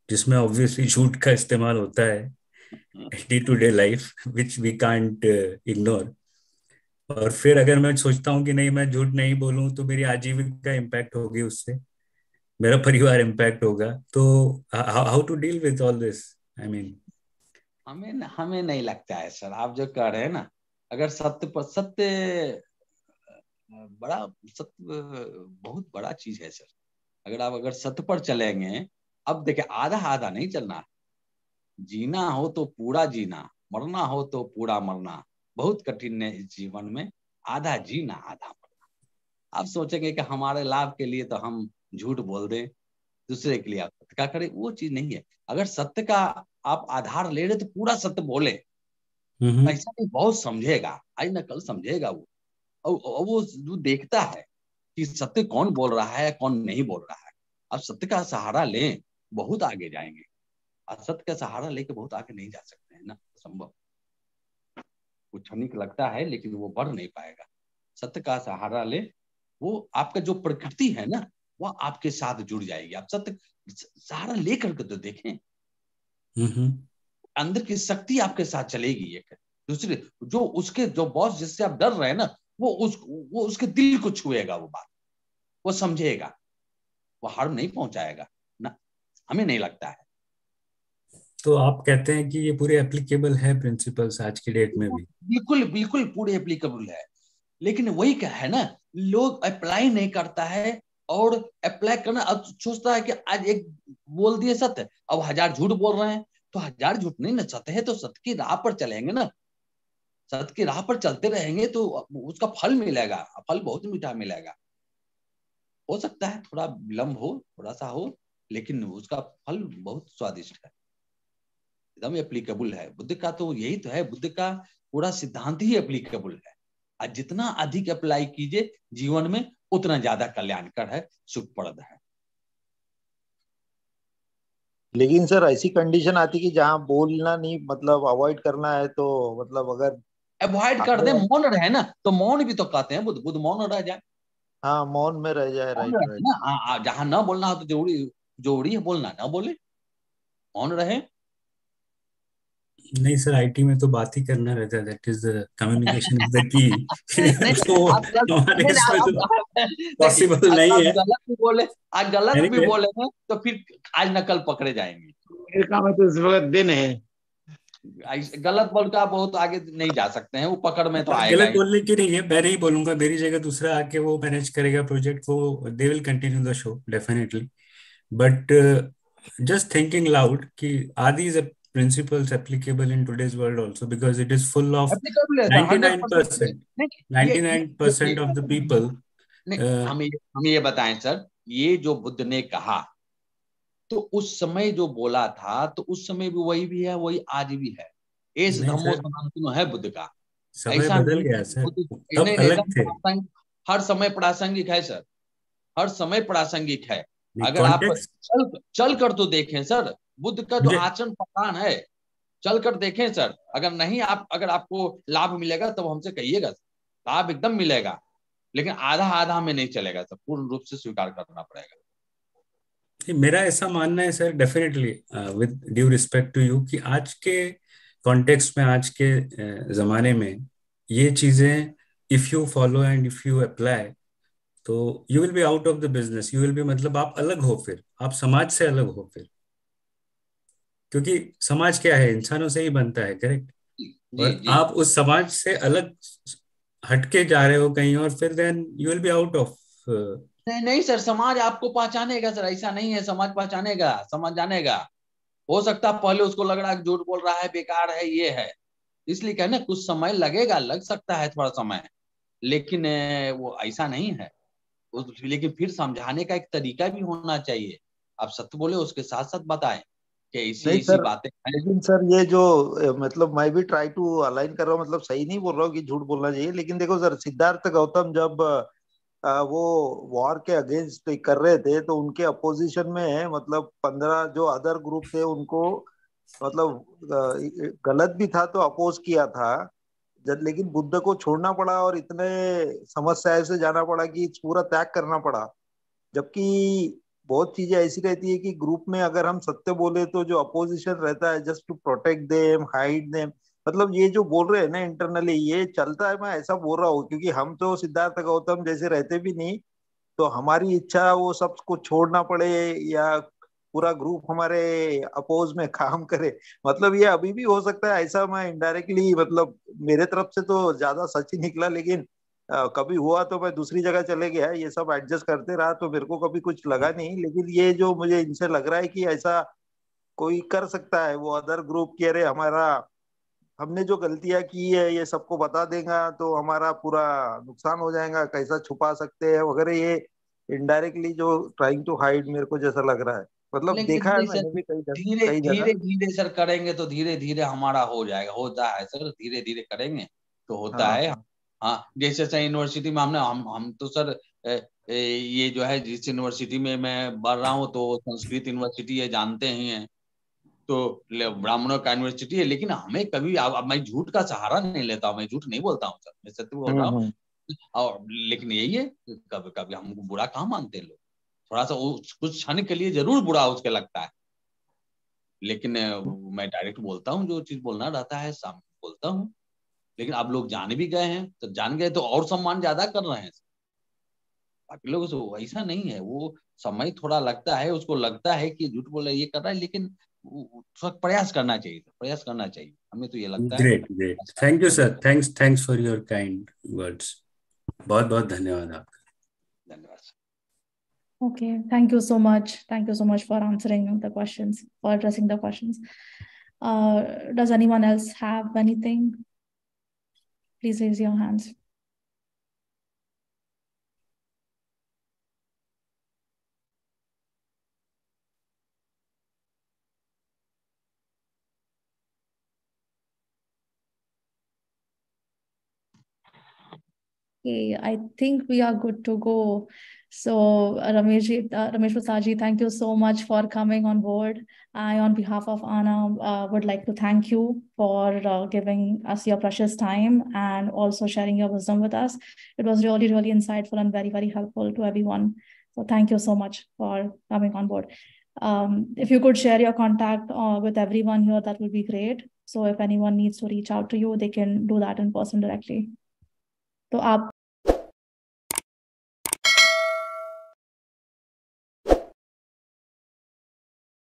Speaker 7: जिसमें ऑब्वियसली झूठ का इस्तेमाल होता है day to day life, which we can't ignore. और फिर अगर मैं सोचता हूँ कि नहीं मैं झूठ नहीं बोलूँ तो मेरी आजीविका इम्पैक्ट होगी, उससे मेरा परिवार इम्पैक्ट होगा। तो how to deal with all this, I mean.
Speaker 1: हमें नहीं लगता है सर, आप जो कह रहे हैं ना, अगर सत्य बड़ा, सत्य बहुत बड़ा चीज है सर। अगर सत्य पर चलेंगे, अब देखिए आधा आधा नहीं चलना, जीना हो तो पूरा जीना, मरना हो तो पूरा मरना। बहुत कठिन है इस जीवन में, आधा जीना आधा मरना। आप सोचेंगे कि हमारे लाभ के लिए तो हम झूठ बोल दें, दूसरे के लिए आप सत्य का करें, वो चीज नहीं है। अगर सत्य का आप आधार ले रहे तो पूरा सत्य बोले, ऐसा नहीं बहुत समझेगा, आज न कल समझेगा वो। और वो जो देखता है कि सत्य कौन बोल रहा है कौन नहीं बोल रहा है। अब सत्य का सहारा लें, बहुत आगे जाएंगे। असत्य का सहारा लेके बहुत आगे नहीं जा सकते हैं ना, संभव। कुछ क्षणिक लगता है लेकिन वो बढ़ नहीं पाएगा। सत्य का सहारा ले, वो आपका जो प्रकृति है ना, वो आपके साथ जुड़ जाएगी। आप सत्य सहारा लेकर के तो देखें, अंदर की शक्ति आपके साथ चलेगी। एक दूसरे जो उसके जो बॉस जिससे आप डर रहे हैं ना, वो उसके दिल को छुएगा, वो बात वो समझेगा, वो हार्म नहीं पहुंचाएगा ना, हमें नहीं लगता है।
Speaker 7: तो आप कहते हैं कि ये पूरे एप्लीकेबल है प्रिंसिपल्स आज की डेट में भी?
Speaker 1: बिल्कुल बिल्कुल पूरे एप्लीकेबल है, लेकिन वही क्या है ना, लोग अप्लाई नहीं करता है। और अप्लाई करना, अब सोचता है कि आज एक बोल दिए सत्य, अब 1000 झूठ बोल रहे हैं, तो 1000 झूठ नहीं ना, सत्य है तो सत्य की राह पर चलेंगे ना। सत्य की राह पर चलते रहेंगे तो उसका फल मिलेगा, फल बहुत मीठा मिलेगा। हो सकता है थोड़ा विलम्ब हो, थोड़ा सा हो, लेकिन उसका फल बहुत स्वादिष्ट है, एकदम एप्लीकेबल है। बुद्ध का तो यही तो है, बुद्ध का पूरा सिद्धांत ही एप्लीकेबल है। आज जितना अधिक अप्लाई कीजिए जीवन में, उतना ज्यादा कल्याणकर है, सुखप्रद है।
Speaker 5: लेकिन सर ऐसी कंडीशन आती कि जहाँ बोलना नहीं, मतलब अवॉइड करना है, तो मतलब अगर
Speaker 1: अवॉइड कर दे, मौन रहे ना, तो मौन भी तो कहते हैं बुद्ध, मौन रह जाए,
Speaker 5: हाँ मौन में रह जाए,
Speaker 1: मौन
Speaker 5: राइट
Speaker 1: रहे
Speaker 5: राइट।
Speaker 1: ना। जहां ना बोलना हो तो जरूरी है बोलना, ना बोले, मौन रहे।
Speaker 7: नहीं सर, आईटी में तो बात ही करना रहता है, that is the communication is the key.
Speaker 1: नहीं,
Speaker 7: तो
Speaker 1: आप गलत
Speaker 7: हमारे
Speaker 1: नहीं,
Speaker 7: इसमें तो
Speaker 1: देखिए,
Speaker 7: पॉसिबल
Speaker 1: अगर
Speaker 7: नहीं
Speaker 1: आप
Speaker 7: है।
Speaker 1: गलत भी बोले, आज गलत भी
Speaker 7: एनीवे,
Speaker 1: बोले हैं तो फिर आज न कल पकड़े जाएंगे।
Speaker 6: अमेरिका में तो इस वक्त दिन है।
Speaker 1: गलत बोल के आप बहुत आगे नहीं जा सकते हैं, वो पकड़ में तो
Speaker 7: बात
Speaker 1: आएगा
Speaker 7: गलत
Speaker 1: ही।
Speaker 7: बोलने की नहीं है, मैं नहीं बोलूंगा, मेरी जगह दूसरा आके वो मैनेज करेगा प्रोजेक्ट, वो they will continue the show definitely. But just thinking loud कि are these principles applicable in today's world also, because it is full of
Speaker 1: applicable है सर, 100%।
Speaker 7: 99%
Speaker 1: नहीं, ये
Speaker 7: 99% of the people
Speaker 1: नहीं,
Speaker 7: uh,
Speaker 1: हमें ये बताएं सर, ये जो बुद्ध ने कहा, तो उस समय जो बोला था, तो उस समय भी वही भी है, वही आज भी है। एस
Speaker 7: नहीं
Speaker 1: धम्मो
Speaker 7: सर,
Speaker 1: सनातन है बुद्ध का।
Speaker 7: समय
Speaker 1: ऐसा
Speaker 7: बदल
Speaker 1: नहीं
Speaker 7: गया सर,
Speaker 1: बुद्ध,
Speaker 7: तब
Speaker 1: नहीं नहीं,
Speaker 7: अलग
Speaker 1: एकदम
Speaker 7: थे।
Speaker 1: प्रासंगिक, हर समय प्रासंगिक है सर, हर समय प्रासंगिक है। अगर आप
Speaker 7: कॉन्टेक्स्ट
Speaker 1: चल कर तो देखें सर, बुद्ध का जो
Speaker 7: मुझे,
Speaker 1: आचरण प्रधान है, चल कर देखें सर। अगर नहीं, अगर आपको लाभ मिलेगा तब हमसे कहिएगा, लाभ एकदम मिलेगा, लेकिन आधा आधा में नहीं चलेगा सर, पूर्ण रूप से स्वीकार करना पड़ेगा।
Speaker 7: मेरा ऐसा मानना है sir, definitely with due respect to you, कि आज के कॉन्टेक्स्ट में, आज के जमाने में ये चीजें if you follow and if you apply, तो you will be out of the business, you will be, मतलब आप अलग हो, फिर आप समाज से अलग हो फिर, क्योंकि समाज क्या है, इंसानों से ही बनता है, करेक्ट?
Speaker 1: जी
Speaker 7: और
Speaker 1: जी।
Speaker 7: आप उस समाज से अलग हटके जा रहे हो कहीं और, फिर then you will be out of.
Speaker 1: नहीं नहीं सर, समाज आपको पहचानेगा सर, ऐसा नहीं है, समाज पहचानेगा, समाज जानेगा। हो सकता है पहले उसको लग रहा है कि झूठ बोल रहा है, बेकार है, ये है, इसलिए कहना कुछ समय लगेगा, लग सकता है थोड़ा समय, लेकिन वो ऐसा नहीं है। लेकिन फिर समझाने का एक तरीका भी होना चाहिए। आप सत्य बोले, उसके साथ साथ बताएं कि ऐसी
Speaker 5: नहीं
Speaker 1: ऐसी
Speaker 5: सर,
Speaker 1: बातें हैं।
Speaker 5: लेकिन सर ये जो मतलब मैं भी ट्राई टू अलाइन कर रहा हूँ, मतलब सही नहीं बोल रहा हूँ कि झूठ बोलना चाहिए, लेकिन देखो सर, सिद्धार्थ गौतम जब वो वॉर के अगेंस्ट कर रहे थे, तो उनके अपोजिशन में मतलब 15 जो अदर ग्रुप थे उनको मतलब गलत भी था तो अपोज किया था, जब लेकिन बुद्ध को छोड़ना पड़ा और इतने समस्याएं से जाना पड़ा कि पूरा त्याग करना पड़ा। जबकि बहुत चीजें ऐसी रहती है कि ग्रुप में अगर हम सत्य बोले तो जो अपोजिशन रहता है just to protect them, hide them, मतलब ये जो बोल रहे हैं ना इंटरनली ये चलता है। मैं ऐसा बोल रहा हूँ क्योंकि हम तो सिद्धार्थ गौतम जैसे रहते भी नहीं, तो हमारी इच्छा वो सबको छोड़ना पड़े या पूरा ग्रुप हमारे अपोज में काम करे, मतलब ये अभी भी हो सकता है ऐसा। मैं इनडायरेक्टली मतलब मेरे तरफ से तो ज्यादा सच ही निकला, लेकिन कभी हुआ तो मैं दूसरी जगह चले गया, ये सब एडजस्ट करते रहा तो मेरे को कभी कुछ लगा नहीं। लेकिन ये जो मुझे इनसे लग रहा है कि ऐसा कोई कर सकता है वो अदर ग्रुप की, अरे हमारा हमने जो गलतियां की है ये सबको बता देगा तो हमारा पूरा नुकसान हो जाएगा, कैसा छुपा सकते हैं वगैरह, ये इनडायरेक्टली जो ट्राइंग टू हाइड मेरे को जैसा लग रहा है। मतलब
Speaker 1: लेकिन
Speaker 5: देखा है
Speaker 1: नहीं सर,
Speaker 5: मैंने भी
Speaker 1: धीरे
Speaker 5: कई
Speaker 1: धीरे
Speaker 5: जगह।
Speaker 1: धीरे सर करेंगे तो धीरे धीरे हमारा हो जाएगा, होता है सर, धीरे धीरे करेंगे तो होता है।
Speaker 5: हाँ।
Speaker 1: हाँ, जैसे सर यूनिवर्सिटी में हम तो सर ये जो है जिस यूनिवर्सिटी में मैं पढ़ रहा हूँ तो संस्कृत यूनिवर्सिटी है, जानते ही हैं। तो ब्राह्मणों का यूनिवर्सिटी है, लेकिन हमें कभी अब मैं झूठ का सहारा नहीं लेता हूँ, मैं झूठ नहीं बोलता हूँ सर, मैं सत्य बोल रहा हूँ।
Speaker 5: हम्म।
Speaker 1: और लेकिन यही है, कभी कभी हमको बुरा कहाँ मानते हैं लोग, थोड़ा सा कुछ क्षण के लिए जरूर बुरा उसके लगता है, लेकिन मैं डायरेक्ट बोलता हूँ, जो चीज बोलना रहता है सामने बोलता हूँ। लेकिन अब लोग जान भी गए हैं, तो जान गए तो और सम्मान ज्यादा कर रहे हैं। बाकी लोगों से ऐसा नहीं है, वो समय थोड़ा लगता है, उसको लगता है कि झूठ बोल रहा है, ये कर रहा है, लेकिन थोड़ा प्रयास करना चाहिए, प्रयास करना चाहिए, हमें तो ये लगता है।
Speaker 7: Great great, thank you sir, thanks for your kind words. बहुत बहुत धन्यवाद आपका।
Speaker 1: धन्यवाद।
Speaker 2: Okay, thank you so much. Thank you so much for answering the questions, for addressing the questions. Does anyone else have anything? Please raise your hands. Okay, I think we are good to go. So, Ramesh Prasad ji, thank you so much for coming on board. I, on behalf of Anna, would like to thank you for giving us your precious time and also sharing your wisdom with us. It was really, really insightful and very, very helpful to everyone. So, thank you so much for coming on board. If you could share your contact with everyone here, that would be great. So, if anyone needs to reach out to you, they can do that in person directly. तो आप